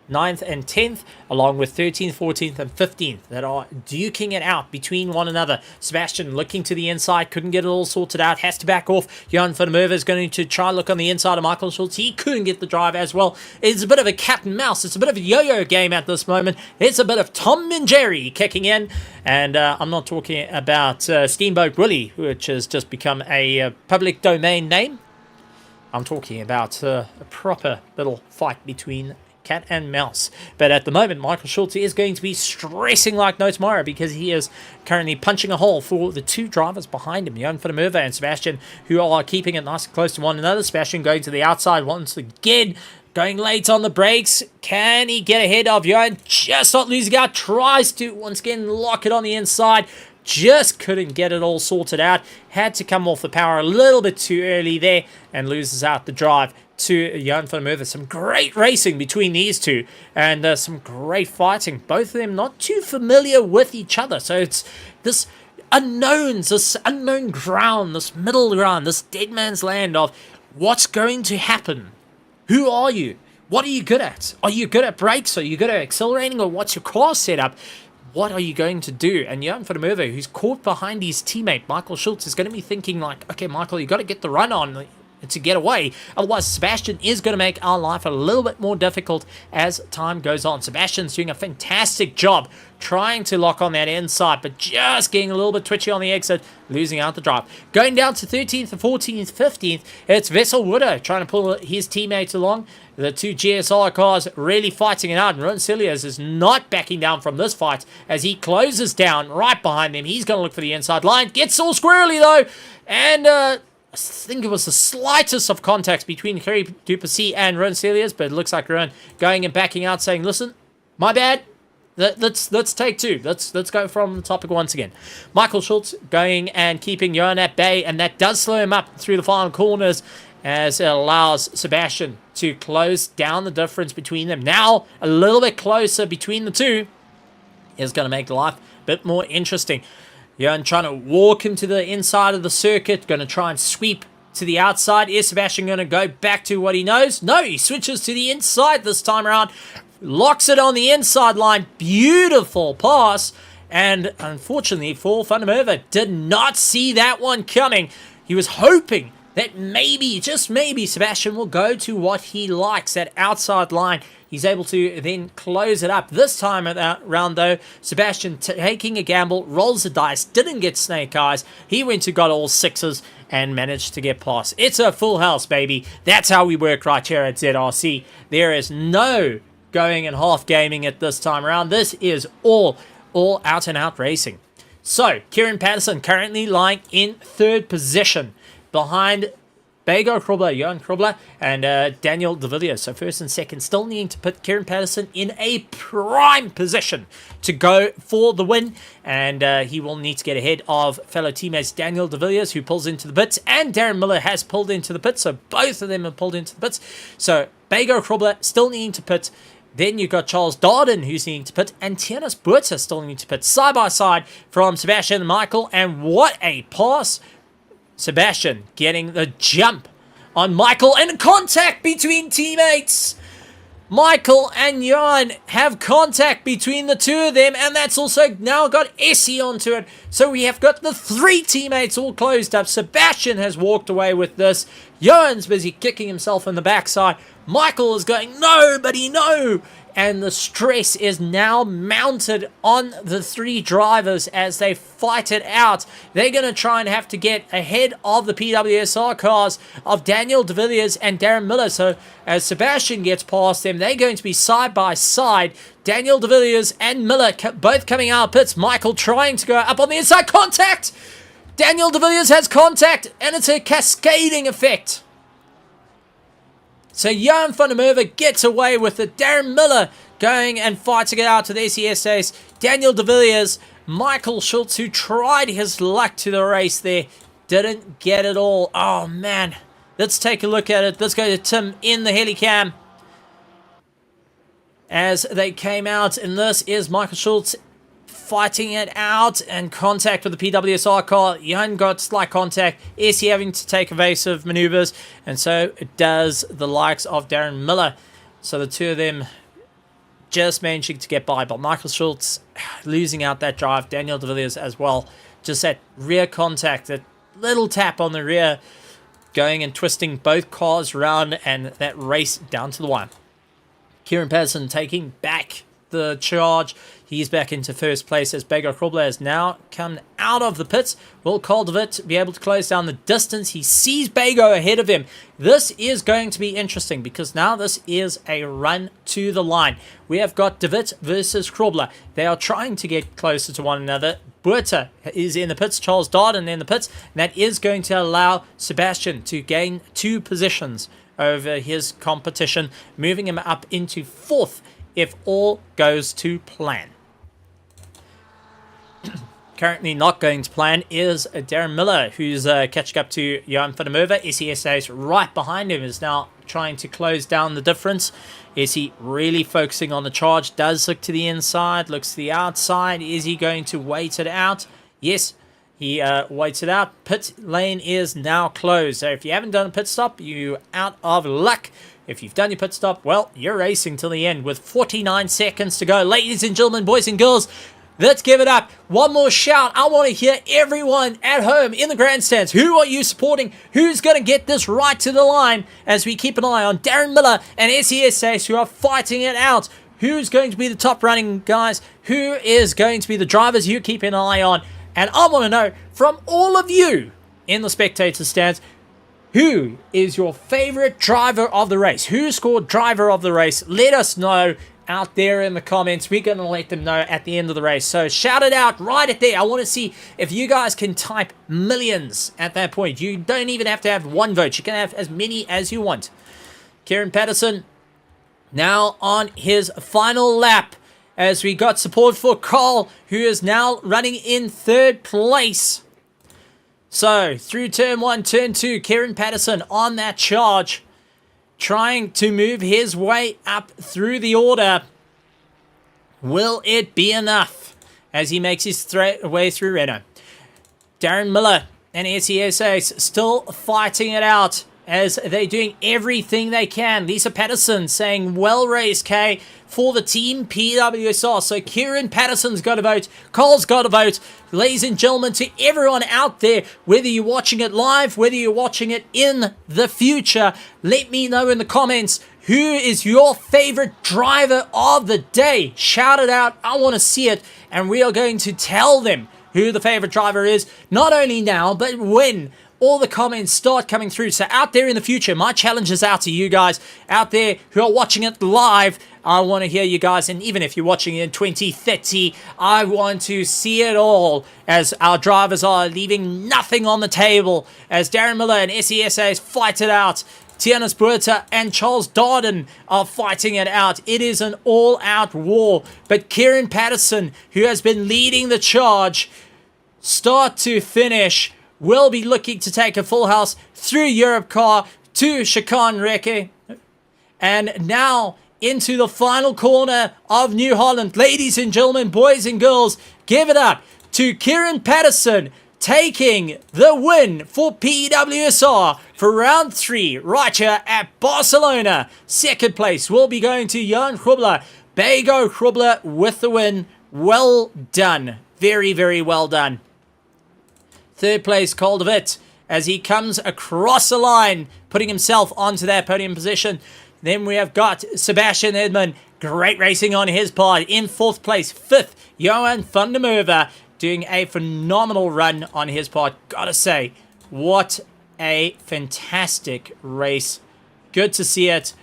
9th and 10th, along with 13th, 14th and 15th that are duking it out between one another. Sebastian looking to the inside, couldn't get it all sorted out, has to back off. Johan van der Merwe is going to try and look on the inside of Michael Schultz. He couldn't get the drive as well. It's a bit of a cat and mouse. It's a bit of a yo-yo game at this moment. It's a bit of Tom and Jerry kicking in. And I'm not talking about Steamboat Willie, which has just become a public domain name. I'm talking about a proper little fight between cat and mouse. But at the moment, Michael Schultz is going to be stressing like no tomorrow because he is currently punching a hole for the two drivers behind him, Johan van der Merwe and Sebastian, who are keeping it nice and close to one another. Sebastian going to the outside once again, going late on the brakes. Can he get ahead of Johan? Just not losing out. Tries to once again lock it on the inside. Just couldn't get it all sorted out. Had to come off the power a little bit too early there and loses out the drive to Johan van der Merwe. Some great racing between these two and some great fighting. Both of them not too familiar with each other. So it's this unknowns, this unknown ground, this middle ground, this dead man's land of what's going to happen. Who are you? What are you good at? Are you good at brakes? Are you good at accelerating? Or what's your car setup? What are you going to do? And Johan van der Merwe, who's caught behind his teammate, Michael Schultz, is going to be thinking like, okay, Michael, you got to get the run on to get away. Otherwise, Sebastian is going to make our life a little bit more difficult as time goes on. Sebastian's doing a fantastic job trying to lock on that inside, but just getting a little bit twitchy on the exit, losing out the drive. Going down to 13th, 14th, 15th, it's Wessel Wooder trying to pull his teammates along. The two GSR cars really fighting it out, and Ron Celius is not backing down from this fight as he closes down right behind them. He's going to look for the inside line. Gets all squirrely though, and I think it was the slightest of contacts between Kerry Duplessis and Rowan Celius, but it looks like Rowan going and backing out, saying, listen, my bad. Let's take two. Let's go from the topic once again. Michael Schultz going and keeping Johan at bay, and that does slow him up through the final corners as it allows Sebastian to close down the difference between them. Now, a little bit closer between the two is going to make life a bit more interesting. Johan trying to walk him to the inside of the circuit, going to try and sweep to the outside. Is Sebastian going to go back to what he knows? No, he switches to the inside this time around. Locks it on the inside line. Beautiful pass. And unfortunately for Van der Merwe, did not see that one coming. He was hoping that maybe, just maybe, Sebastian will go to what he likes, that outside line. He's able to then close it up. This time around, though, Sebastian taking a gamble, rolls the dice, didn't get snake eyes. He went to got all sixes and managed to get past. It's a full house, baby. That's how we work right here at ZRC. There is no going and half gaming it this time around. This is all out and out racing. So, Kieran Patterson currently lying in third position behind Bego Krobler, Johan Krobler, and Daniel De Villiers. So first and second, still needing to put Kieran Patterson in a prime position to go for the win. And he will need to get ahead of fellow teammates Daniel De Villiers, who pulls into the pits, and Darren Miller has pulled into the pits. So both of them have pulled into the pits. So Bego Krobler still needing to pit. Then you've got Charles Darden, who's needing to pit, and Tianis Buerta still needing to pit side by side from Sebastian and Michael. And what a pass! Sebastian getting the jump on Michael, and contact between teammates. Michael and Johan have contact between the two of them, and that's also now got Essie onto it. So we have got the three teammates all closed up. Sebastian has walked away with this. Johan's busy kicking himself in the backside. Michael is going, nobody, no. And the stress is now mounted on the three drivers as they fight it out. They're going to try and have to get ahead of the PWSR cars of Daniel De Villiers and Darren Miller. So as Sebastian gets past them, they're going to be side by side. Daniel De Villiers and Miller both coming out of pits. Michael trying to go up on the inside. Contact! Daniel De Villiers has contact, and it's a cascading effect. So Johan van der Merwe gets away with it. Darren Miller going and fighting it out to the SES Ace. Daniel De Villiers, Michael Schultz, who tried his luck to the race there, didn't get it all. Oh, man. Let's take a look at it. Let's go to Tim in the helicam as they came out. And this is Michael Schultz fighting it out, and contact with the PWSR car. Johan got slight contact. Essie having to take evasive maneuvers, and so it does the likes of Darren Miller. So the two of them just managing to get by, but Michael Schultz losing out that drive. Daniel De Villiers as well. Just that rear contact, that little tap on the rear, going and twisting both cars around, and that race down to the wire. Kieran Patterson taking back the charge. He's back into first place as Bego Krobler has now come out of the pits. Will Caldervit be able to close down the distance? He sees Bego ahead of him. This is going to be interesting because now this is a run to the line. We have got De Wit versus Krobler. They are trying to get closer to one another. Buerta is in the pits, Charles Darden in the pits, and that is going to allow Sebastian to gain 2 positions over his competition, moving him up into 4th if all goes to plan. Currently not going to plan is Darren Miller, who's catching up to Johan van der Merwe. SES Ace right behind him is now trying to close down the difference. Is he really focusing on the charge? Does look to the inside, looks to the outside. Is he going to wait it out? Yes, he waits it out. Pit lane is now closed. So if you haven't done a pit stop, you're out of luck. If you've done your pit stop, well, you're racing till the end with 49 seconds to go. Ladies and gentlemen, boys and girls, let's give it up. One more shout. I want to hear everyone at home in the grandstands. Who are you supporting? Who's going to get this right to the line as we keep an eye on Darren Miller and SES Ace, who are fighting it out? Who's going to be the top running guys? Who is going to be the drivers you keep an eye on? And I want to know from all of you in the spectator stands, who is your favorite driver of the race? Who scored driver of the race? Let us know. out there in the comments. We're going to let them know at the end of the race. So shout it out right at there. I want to see if you guys can type millions at that point. You don't even have to have one vote. You can have as many as you want. Kieran Patterson now on his final lap as we got support for Carl, who is now running in 3rd place. So through turn 1, turn 2, Kieran Patterson on that charge, trying to move his way up through the order. Will it be enough as he makes his way through Renault? Darren Miller and SESA still fighting it out as they're doing everything they can. Lisa Patterson saying, well raced, Kay, for the team PWSR. So Kieran Patterson's got a vote. Cole's got a vote. Ladies and gentlemen, to everyone out there, whether you're watching it live, whether you're watching it in the future, let me know in the comments, who is your favorite driver of the day? Shout it out. I want to see it. And we are going to tell them who the favorite driver is, not only now, but when all the comments start coming through. So out there in the future, my challenge is out to you guys out there who are watching it live. I want to hear you guys, and even if you're watching it in 2030, I want to see it all as our drivers are leaving nothing on the table as Darren Miller and SESA fight it out. Tiana Spuerta and Charles Darden are fighting it out. It is an all-out war, but Kieran Patterson, who has been leading the charge, start to finish, will be looking to take a full house through Europe car to Chicane Reke. And now into the final corner of New Holland. Ladies and gentlemen, boys and girls, give it up to Kieran Patterson taking the win for PWSR for round 3 right here at Barcelona. 2nd place will be going to Jan Grubler. Bego Grubler with the win. Well done. Very, very well done. 3rd place, Caldervit, as he comes across the line, putting himself onto that podium position. Then we have got Sebastian Edmund. Great racing on his part. In 4th place, 5th, Johan van der Merwe, doing a phenomenal run on his part. Gotta say, what a fantastic race. Good to see it.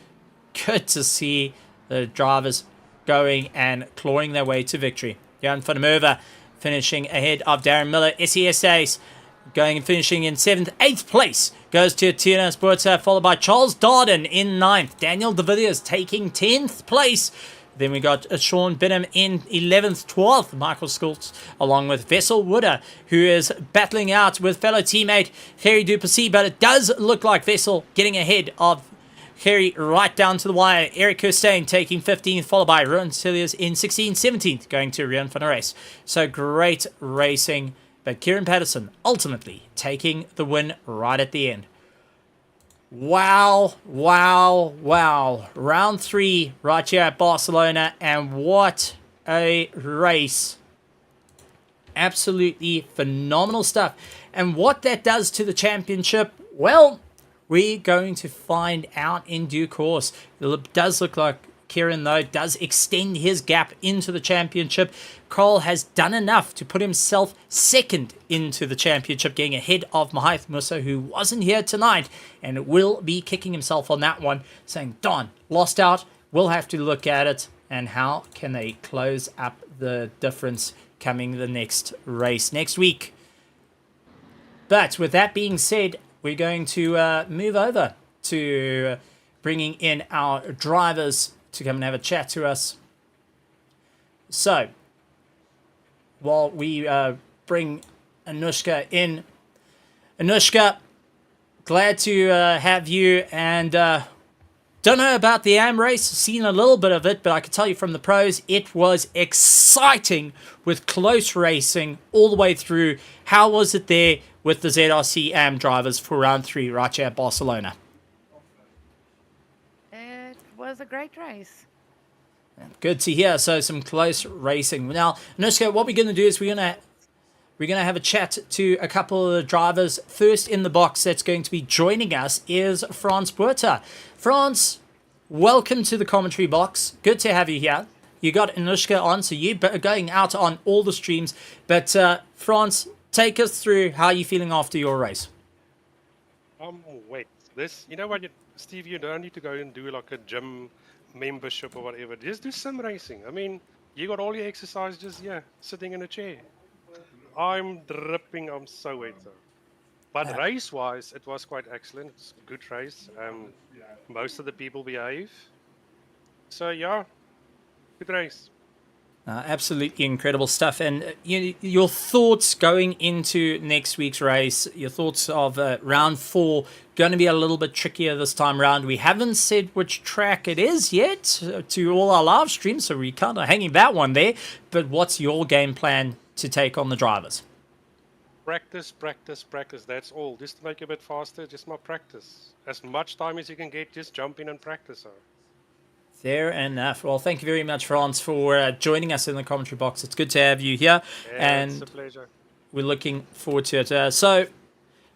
Good to see the drivers going and clawing their way to victory. Johan van der Merwe finishing ahead of Darren Miller. SESA's going and finishing in 7th. 8th place goes to Tiana Spuerta, followed by Charles Darden in 9th. Daniel De Villiers taking 10th place. Then we got Sean Binham in 11th. 12th, Michael Schultz, along with Vessel Wooder, who is battling out with fellow teammate Harry Duplessis, but it does look like Vessel getting ahead of Harry right down to the wire. Eric Kirstein taking 15th, followed by Ruan Cilliers in 16th. 17th, going to Rian van der Race. So great racing, but Kieran Patterson ultimately taking the win right at the end. Wow, wow, wow. Round 3 right here at Barcelona, and what a race. Absolutely phenomenal stuff. And what that does to the championship, well, we're going to find out in due course. It does look like Kieran, though, does extend his gap into the championship. Carl has done enough to put himself 2nd into the championship, getting ahead of Mahath Musa, who wasn't here tonight, and will be kicking himself on that one, saying, Don, lost out. We'll have to look at it, and how can they close up the difference coming the next race next week. But with that being said, we're going to move over to bringing in our drivers to come and have a chat to us. So, while we bring Anushka in, Anushka, glad to have you, and don't know about the AM race, seen a little bit of it, but I can tell you from the pros, it was exciting with close racing all the way through. How was it there with the ZRC AM drivers for round 3 right here at Barcelona? It was a great race. Good to hear. So some close racing. Now, Anushka, what we're going to do is we're going to have a chat to a couple of the drivers. First in the box that's going to be joining us is Frans Puerta. Frans, welcome to the commentary box. Good to have you here. You got Anushka on, so you're going out on all the streams. But Frans, take us through how you're feeling after your race. Wait. You know what, Steve, you don't need to go and do like a gym membership or whatever. Just do sim racing. I mean, you got all your exercise just sitting in a chair. I'm dripping. I'm so wet though. But race-wise, it was quite excellent. It's a good race. Most of the people behave. So yeah, good race. Absolutely incredible stuff. And your thoughts going into next week's race, your thoughts of round 4, going to be a little bit trickier this time round. We haven't said which track it is yet to all our live streams, so we kind of hanging that one there. But what's your game plan to take on the drivers? Practice, practice, practice. That's all. Just to make it a bit faster, just more practice. As much time as you can get, just jump in and practice. Fair enough. Well, thank you very much, Frans, for joining us in the commentary box. It's good to have you here. Yeah, it's a pleasure. We're looking forward to it. So,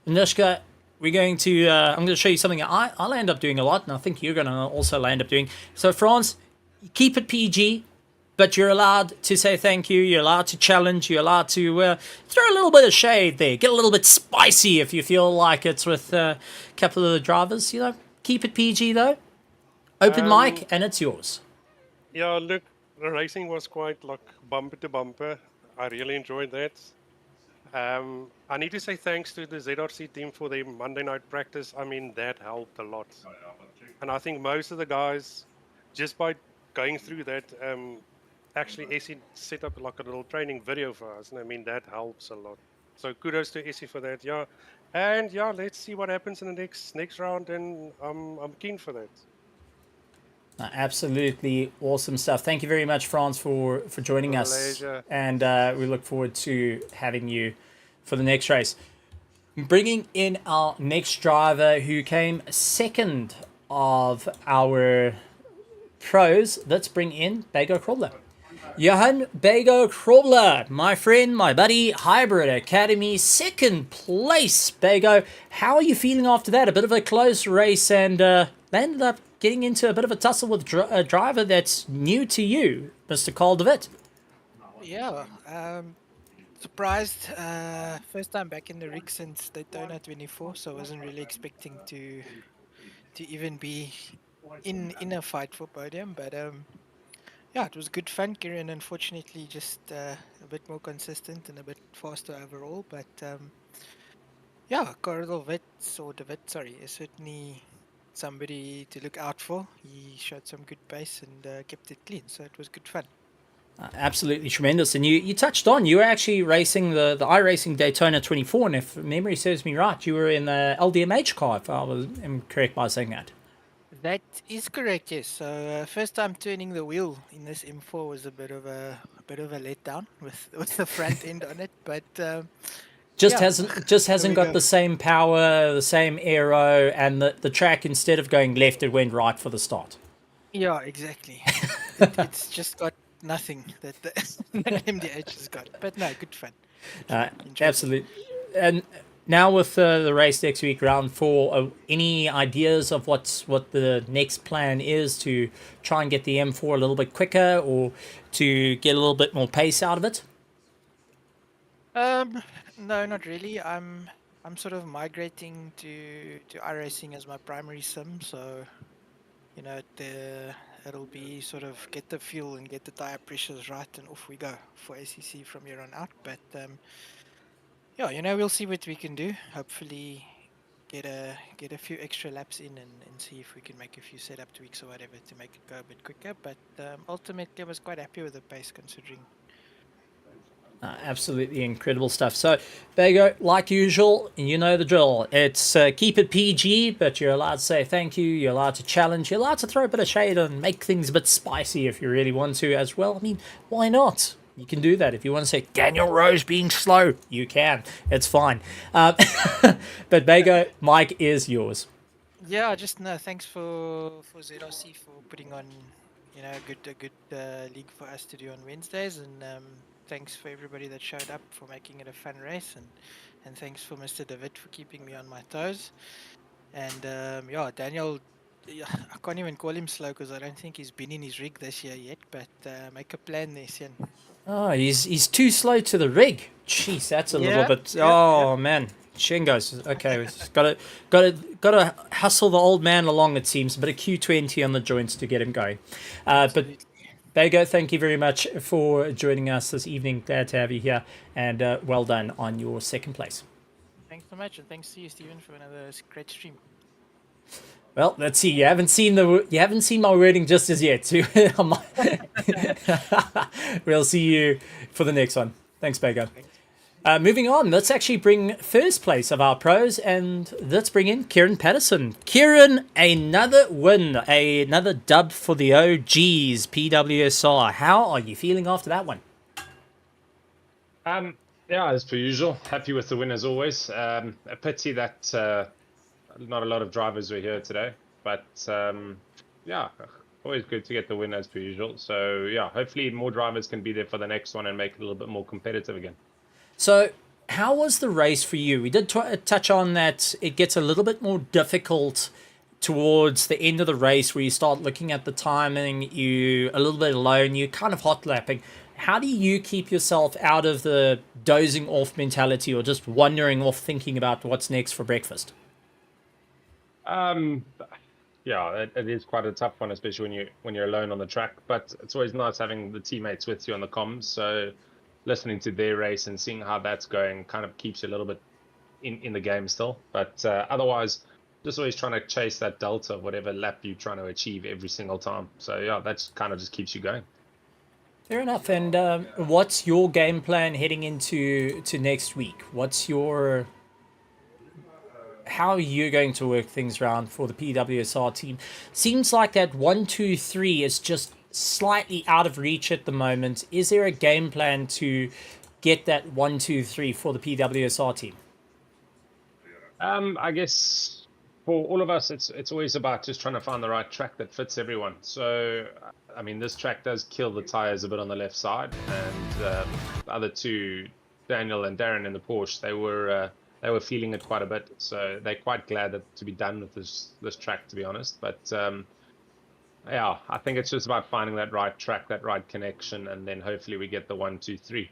Anushka, we're going to. I'm going to show you something I'll end up doing a lot, and I think you're going to also end up doing. So, Frans, keep it PG, but you're allowed to say thank you. You're allowed to challenge. You're allowed to throw a little bit of shade there. Get a little bit spicy if you feel like it's with a couple of the drivers. Keep it PG though. Open mic, and it's yours. Yeah, look, the racing was quite like bumper to bumper. I really enjoyed that. I need to say thanks to the ZRC team for their Monday night practice. I mean, that helped a lot. And I think most of the guys, just by going through that, actually Essie set up like a little training video for us. And I mean, that helps a lot. So kudos to Essie for that, yeah. And yeah, let's see what happens in the next round, and I'm keen for that. Absolutely awesome stuff. Thank you very much, Frans, for joining us. And we look forward to having you for the next race. Bringing in our next driver who came second of our pros. Let's bring in Bego Krobler. Johan Bego Krobler, my friend, my buddy, Hybrid Academy, second place. Bego, how are you feeling after that? A bit of a close race, and ended up getting into a bit of a tussle with a driver that's new to you, Mr. Carl de Wit. Yeah, surprised. First time back in the rig since Daytona 24, so I wasn't really expecting to even be in a fight for podium. But yeah, it was good fun. Kieran, unfortunately, just a bit more consistent and a bit faster overall. But yeah, Carl de Wit, sorry, is certainly somebody to look out for. He showed some good pace and kept it clean, so it was good fun. Absolutely tremendous. And you touched on, you were actually racing the iRacing Daytona 24, and if memory serves me right, you were in the LDMH car, if I am correct by saying that. That is correct, yes. So first time turning the wheel in this M4 was a bit of a letdown with the front end on it, but hasn't got the same power, the same aero, and the track, instead of going left, it went right for the start. Yeah, exactly. It's just got nothing that the MDH has got. But no, good fun. Absolutely. And now with the race next week, round 4, any ideas of what the next plan is to try and get the M4 a little bit quicker, or to get a little bit more pace out of it? No, not really. I'm sort of migrating to iRacing as my primary sim, so it'll be sort of get the fuel and get the tire pressures right, and off we go for ACC from here on out. But yeah, we'll see what we can do. Hopefully get a few extra laps in and see if we can make a few setup tweaks or whatever to make it go a bit quicker. But ultimately I was quite happy with the pace considering. Absolutely incredible stuff. So, Bego, like usual, you know the drill. It's keep it PG, but you're allowed to say thank you, you're allowed to challenge, you're allowed to throw a bit of shade and make things a bit spicy if you really want to as well. I mean, why not? You can do that. If you want to say Daniel Rose being slow, you can. It's fine. But Bego, mic is yours. Yeah, just no, thanks for ZRC for putting on, a good league for us to do on Wednesdays, and thanks for everybody that showed up for making it a fun race, and thanks for Mr. David for keeping me on my toes. And yeah, Daniel, I can't even call him slow because I don't think he's been in his rig this year yet, but make a plan there, Sian. Oh, he's too slow to the rig. Jeez, that's a little bit... man. Shingos. Okay, got to hustle the old man along. It seems a bit of Q20 on the joints to get him going. But Absolutely. Bego, thank you very much for joining us this evening. Glad to have you here, and well done on your second place. Thanks so much, and thanks to you, Stephen, for another great stream. Well, let's see. You haven't seen my wording just as yet. So we'll see you for the next one. Thanks, Bego. Moving on, let's actually bring first place of our pros, and let's bring in Kieran Patterson. Kieran, another win, another dub for the OGs, PWSR. How are you feeling after that one? Yeah, as per usual, happy with the win as always. A pity that not a lot of drivers were here today, but yeah, always good to get the win as per usual. So yeah, hopefully more drivers can be there for the next one and make it a little bit more competitive again. So, how was the race for you? We did touch on that it gets a little bit more difficult towards the end of the race where you start looking at the timing, you a little bit alone, you're kind of hot lapping. How do you keep yourself out of the dozing off mentality or just wandering off thinking about what's next for breakfast? Yeah, it is quite a tough one, especially when you're alone on the track. But it's always nice having the teammates with you on the comms. So listening to their race and seeing how that's going kind of keeps you a little bit in the game still. But otherwise, just always trying to chase that delta of whatever lap you're trying to achieve every single time. So yeah, that's kind of just keeps you going. Fair enough. And what's your game plan heading into next week? How are you going to work things around for the PWSR team? Seems like that 1, 2, 3 is just slightly out of reach at the moment. Is there a game plan to get that 1, 2, 3 for the PWSR team? I guess for all of us, it's always about just trying to find the right track that fits everyone. So, I mean, this track does kill the tires a bit on the left side, and the other two, Daniel and Darren in the Porsche, they were feeling it quite a bit. So they're quite glad to be done with this track, to be honest. But yeah, I think it's just about finding that right track, that right connection, and then hopefully we get the 1, 2, 3.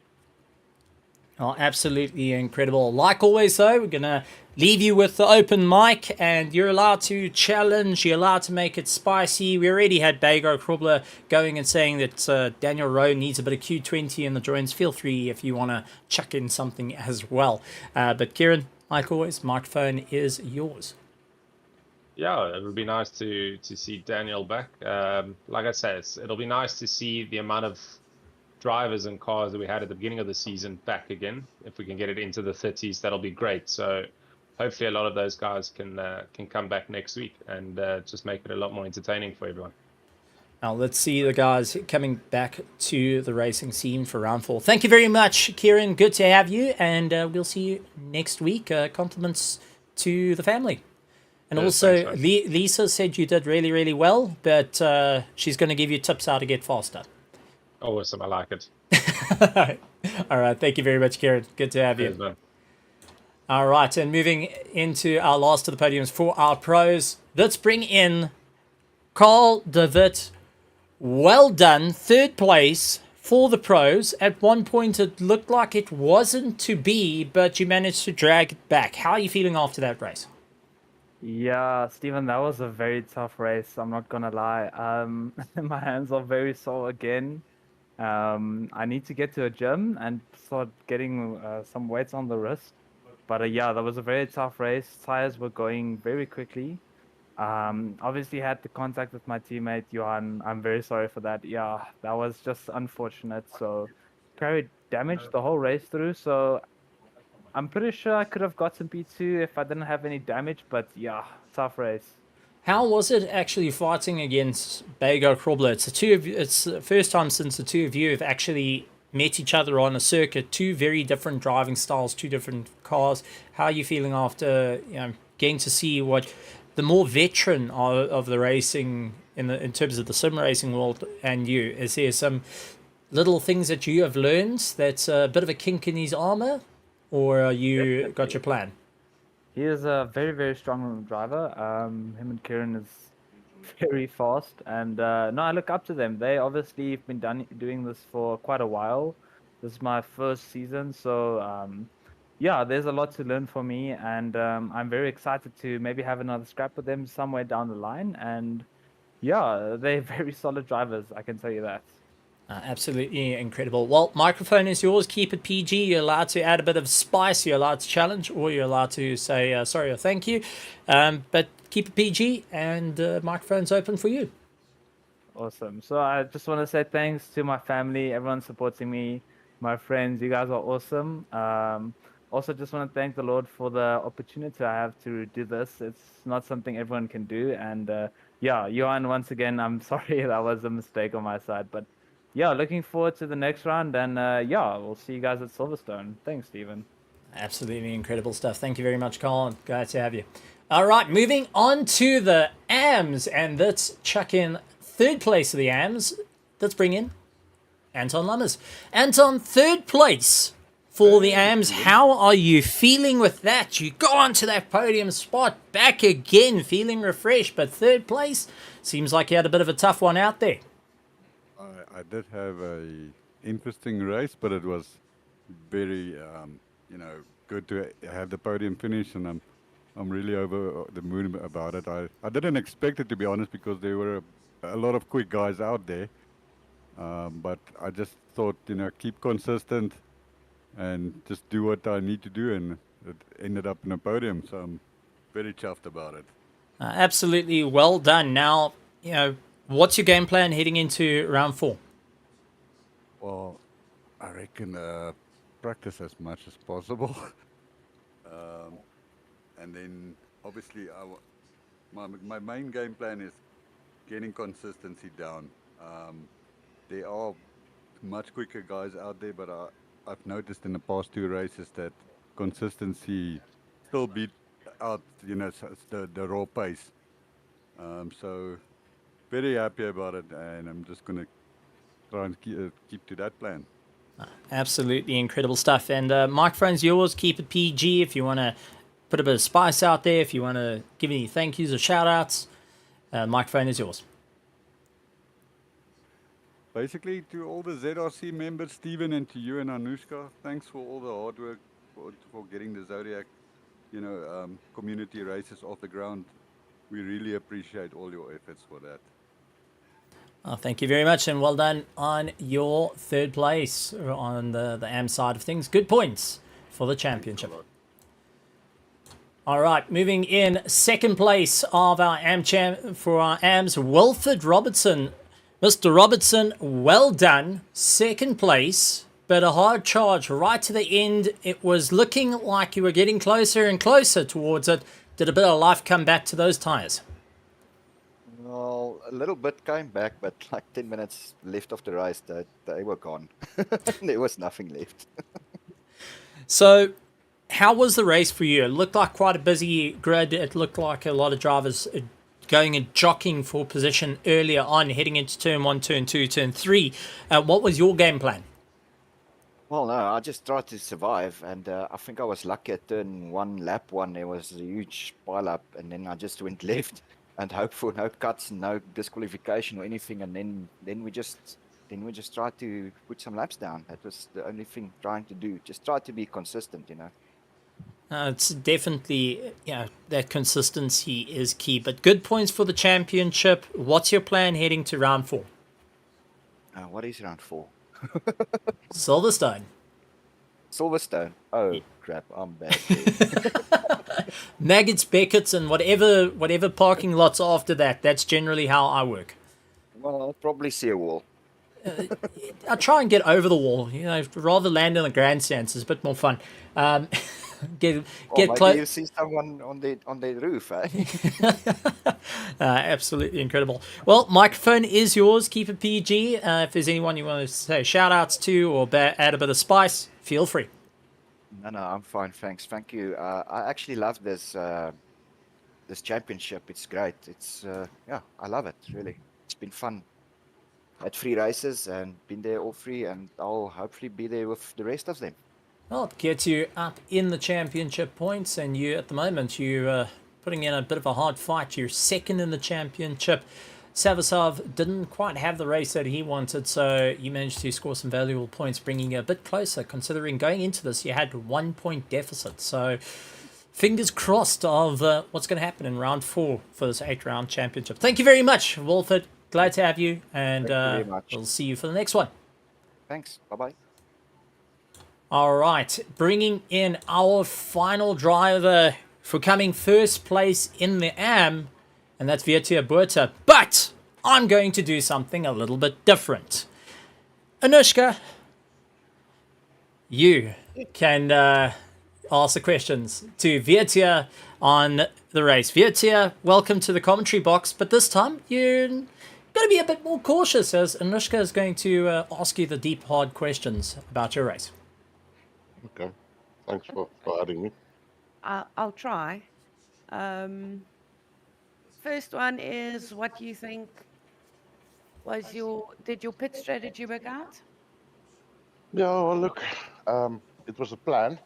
Oh, absolutely incredible. Like always, though, we're going to leave you with the open mic, and you're allowed to challenge. You're allowed to make it spicy. We already had Bago Krubler going and saying that Daniel Rowe needs a bit of Q20 in the joints. Feel free if you want to chuck in something as well. But Kieran, like always, microphone is yours. Yeah, it would be nice to see Daniel back. Like I said, it'll be nice to see the amount of drivers and cars that we had at the beginning of the season back again. If we can get it into the 30s, that'll be great. So hopefully a lot of those guys can come back next week and just make it a lot more entertaining for everyone. Now let's see the guys coming back to the racing scene for round 4. Thank you very much, Kieran. Good to have you, and we'll see you next week. Compliments to the family. And also, thanks, Lisa said you did really, really well, but she's going to give you tips how to get faster. Awesome, I like it. All right, thank you very much, Kieran. Good to have you. Cheers, man. All right, and moving into our last of the podiums for our pros, let's bring in Carl de Wit. Well done, third place for the pros. At one point, it looked like it wasn't to be, but you managed to drag it back. How are you feeling after that race? Yeah, Stephen, that was a very tough race. I'm not gonna lie. My hands are very sore again. I need to get to a gym and start getting some weights on the wrist. But yeah, that was a very tough race. Tires were going very quickly. Obviously had the contact with my teammate Johan. I'm very sorry for that. Yeah, that was just unfortunate. So carried damage the whole race through. So I'm pretty sure I could have gotten P2 if I didn't have any damage. But yeah, tough race. How was it actually fighting against Bago Krubler? It's the first time since the two of you have actually met each other on a circuit. Two very different driving styles, two different cars. How are you feeling after getting to see what the more veteran of the racing in terms of the sim racing world and you? Is there some little things that you have learned that's a bit of a kink in his armor, or are you got your plan? He is a very, very strong driver. Him and Kieran is very fast, and no, I look up to them. They obviously have been doing this for quite a while. This is my first season, so yeah, there's a lot to learn for me, and I'm very excited to maybe have another scrap with them somewhere down the line. And yeah, they're very solid drivers, I can tell you that. Absolutely incredible. Well, microphone is yours. Keep it PG. You're allowed to add a bit of spice. You're allowed to challenge, or you're allowed to say sorry or thank you. But keep it PG, and microphone's open for you. Awesome. So I just want to say thanks to my family, everyone supporting me, my friends. You guys are awesome. Also, just want to thank the Lord for the opportunity I have to do this. It's not something everyone can do. And yeah, Johan, once again, I'm sorry that was a mistake on my side. But yeah, looking forward to the next round. And yeah, we'll see you guys at Silverstone. Thanks, Stephen. Absolutely incredible stuff. Thank you very much, Colin. Glad to have you. All right, moving on to the AMs, and let's chuck in third place of the AMs. Let's bring in Anton Lammers. Anton, third place for the AMs. How are you feeling with that? You go onto that podium spot, back again, feeling refreshed, but third place seems like you had a bit of a tough one out there. I did have a interesting race, but it was very, good to have the podium finish, and I'm really over the moon about it. I didn't expect it, to be honest, because there were a lot of quick guys out there. But I just thought, keep consistent and just do what I need to do, and it ended up in a podium. So I'm very chuffed about it. Absolutely well done. Now, what's your game plan heading into round 4? Well, I reckon practice as much as possible. And then obviously my main game plan is getting consistency down. There are much quicker guys out there, but I've noticed in the past 2 races that consistency still beat out, the raw pace. So very happy about it, and I'm just going to try and keep to that plan. Absolutely incredible stuff. And microphone's yours. Keep it PG if you want to put a bit of spice out there, if you want to give any thank yous or shout outs. Microphone is yours. Basically, to all the ZRC members, Stephen, and to you and Anushka, thanks for all the hard work for getting the Zodiac, community races off the ground. We really appreciate all your efforts for that. Thank you very much, and well done on your third place on the AM side of things. Good points for the championship. All right, moving in second place of our for our AMs, Wilfred Robertson. Mr. Robertson, well done. Second place, but a hard charge right to the end. It was looking like you were getting closer and closer towards it. Did a bit of life come back to those tyres? Well, a little bit came back, but like 10 minutes left of the race, they were gone. There was nothing left. So, how was the race for you? It looked like quite a busy grid. It looked like a lot of drivers going and jockeying for position earlier on, heading into turn 1, turn 2, turn 3. What was your game plan? Well, no, I just tried to survive, and I think I was lucky at turn 1, lap 1. There was a huge pile-up, and then I just went left and hoped for no cuts, no disqualification or anything, and then we just tried to put some laps down. That was the only thing trying to do. Just try to be consistent, It's definitely, that consistency is key. But good points for the championship. What's your plan heading to round 4? What is round 4? Silverstone. Silverstone. Oh, crap, I'm bad. Maggots, Beckett's, and whatever parking lots after that. That's generally how I work. Well, I'll probably see a wall. I try and get over the wall. Rather land in the grandstands. It's a bit more fun. Get close. You see someone on the roof, eh? Absolutely incredible. Well, microphone is yours. Keep it PG. If there's anyone you want to say shout outs to or add a bit of spice, feel free. No, I'm fine, thanks. Thank you. I actually love this championship. It's great. It's I love it, really. It's been fun. Had 3 races and been there all 3, and I'll hopefully be there with the rest of them. Well, it gets you up in the championship points, and at the moment, you're putting in a bit of a hard fight. You're second in the championship. Savasov didn't quite have the race that he wanted, so you managed to score some valuable points, bringing you a bit closer, considering going into this you had 1 point deficit. So fingers crossed of what's going to happen in round 4 for this 8-round championship. Thank you very much, Wolford. Glad to have you, and Thank you very much. we'll see you for the next one. Thanks. Bye-bye. All right, bringing in our final driver for coming first place in the AM, and that's Vietia Buerta. But I'm going to do something a little bit different. Anushka, you can ask the questions to Vietia on the race. Vietia, welcome to the commentary box, but this time you're going to be a bit more cautious, as Anushka is going to ask you the deep, hard questions about your race. Okay. Thanks for adding me. I'll try. First one is, what do you think was did your pit strategy work out? Yeah, well, look, it was a plan.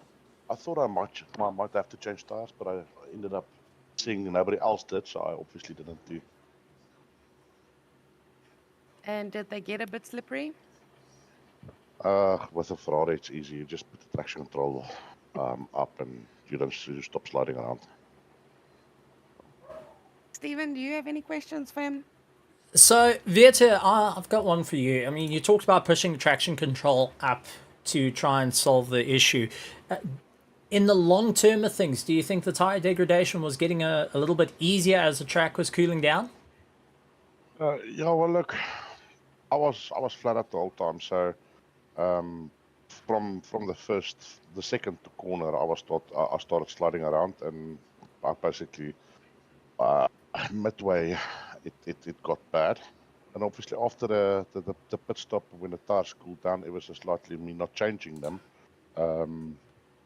I thought I might have to change tires, but I ended up seeing nobody else did, so I obviously didn't do. And did they get a bit slippery? With a Ferrari, it's easy. You just put the traction control up, and you stop sliding around. Stephen, do you have any questions for him? So, Vietia, I've got one for you. I mean, you talked about pushing the traction control up to try and solve the issue. In the long term of things, do you think the tire degradation was getting a little bit easier as the track was cooling down? Yeah, well, look, I was flat out the whole time, so from the second corner, I started sliding around, and I basically midway it got bad, and obviously after the pit stop, when the tires cooled down, it was just slightly me not changing them.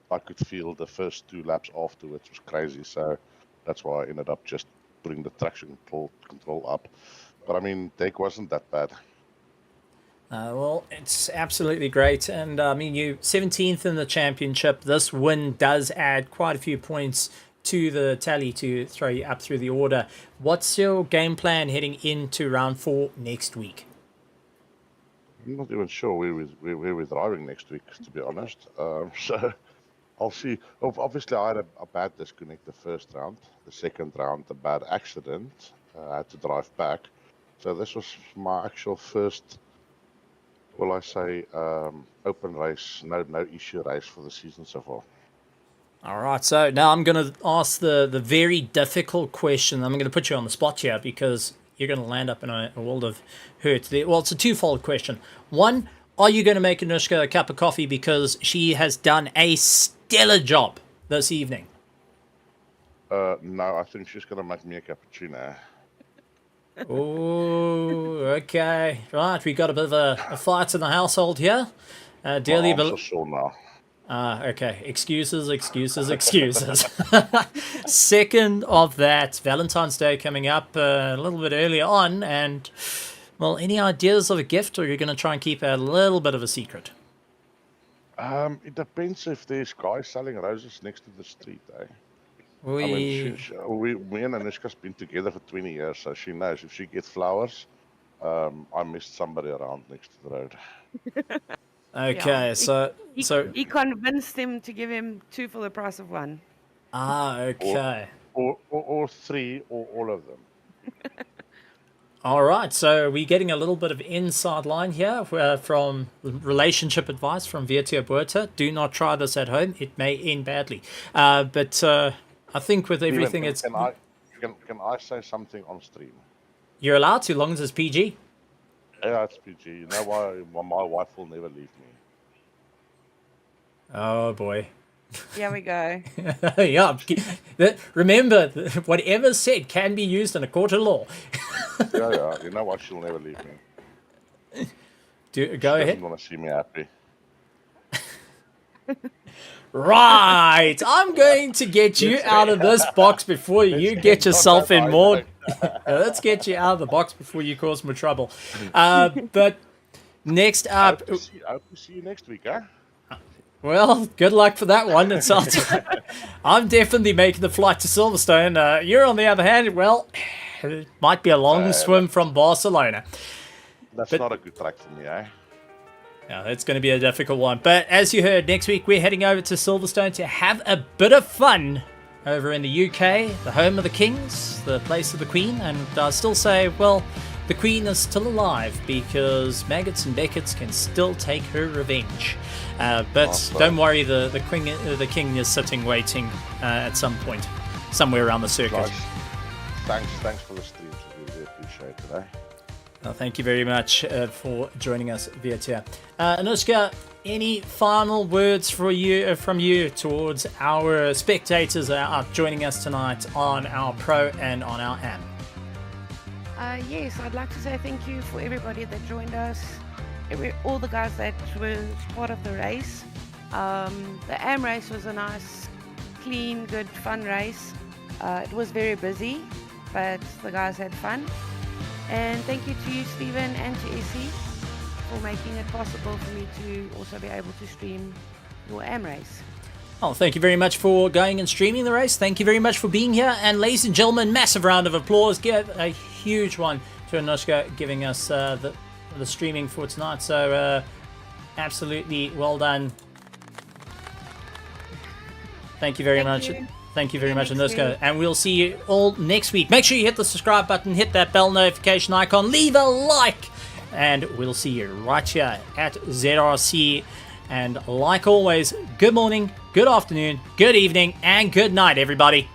I could feel the first 2 laps afterwards was crazy, so that's why I ended up just putting the traction control up. But I mean, deck wasn't that bad. Well, it's absolutely great, and I mean, you 17th in the championship. This win does add quite a few points to the tally to throw you up through the order. What's your game plan heading into round 4 next week? I'm not even sure where we're driving next week, to be honest. So I'll see. Obviously, I had a bad disconnect the first round. The second round, a bad accident. I had to drive back. So this was my actual first, will I say, open race, no issue race for the season so far. All right, so now I'm going to ask the very difficult question. I'm going to put you on the spot here because you're going to land up in a world of hurt there. Well, it's a twofold question. One, are you going to make Anushka a cup of coffee because she has done a stellar job this evening? No, I think she's going to make me a cappuccino. Oh, okay. Right, we got a bit of a fight in the household here. Dearly I'm so sure now. okay. Excuses. Second of that, Valentine's Day coming up a little bit earlier on, and, well, any ideas of a gift, or are you going to try and keep a little bit of a secret? It depends if there's guys selling roses next to the street, eh? I mean, me and Anushka's been together for 20 years, so she knows if she gets flowers, I missed somebody around next to the road. Okay, Yeah. He convinced him to give him 2 for the price of 1. Okay. Or 3, or all of them. All right, so we're getting a little bit of inside line here from relationship advice from Vietia Buerta. Do not try this at home; it may end badly. But I think with everything, can I say something on stream? You're allowed to, long as it's PG. Yeah, it's PG. You know why my wife will never leave me? Oh boy. Here we go. Yeah. Remember, whatever's said can be used in a court of law. Yeah. You know why she'll never leave me? Go She ahead. doesn't want to see me happy. Right. I'm going to get you out of this box before you get yourself in more. Let's get you out of the box before you cause more trouble. But next up. I hope to see you next week, huh? Well, good luck for that one. It sounds. I'm definitely making the flight to Silverstone. You're on the other hand, well, It might be a long swim from Barcelona. That's But- not a good track for me, eh? Yeah, it's going to be a difficult one. But as you heard, next week we're heading over to Silverstone to have a bit of fun over in the UK, the home of the Kings, the place of the Queen. And I still say, well, the Queen is still alive because Maggots and Beckett's can still take her revenge. But Awesome. don't worry, the King is sitting waiting at some point, somewhere around the circuit. Guys, thanks for the streams. We really appreciate it, eh? Well, thank you very much for joining us via here. Anushka, any final words from you towards our spectators that are joining us tonight on our Pro and on our AM? Yes, I'd like to say thank you for everybody that joined us, all the guys that were part of the race. The AM race was a nice, clean, good, fun race. It was very busy, but the guys had fun. And thank you to you, Stephen, and to Essie for making it possible for me to also be able to stream your AM race. Oh, thank you very much for going and streaming the race. Thank you very much for being here. And ladies and gentlemen, massive round of applause. Give a huge one to Anushka giving us the streaming for tonight. So absolutely well done. Thank you very much. Thank you very much, Anushka. And we'll see you all next week. Make sure you hit the subscribe button, hit that bell notification icon, leave a like, and we'll see you right here at ZRC. And like always, good morning, good afternoon, good evening, and good night, everybody.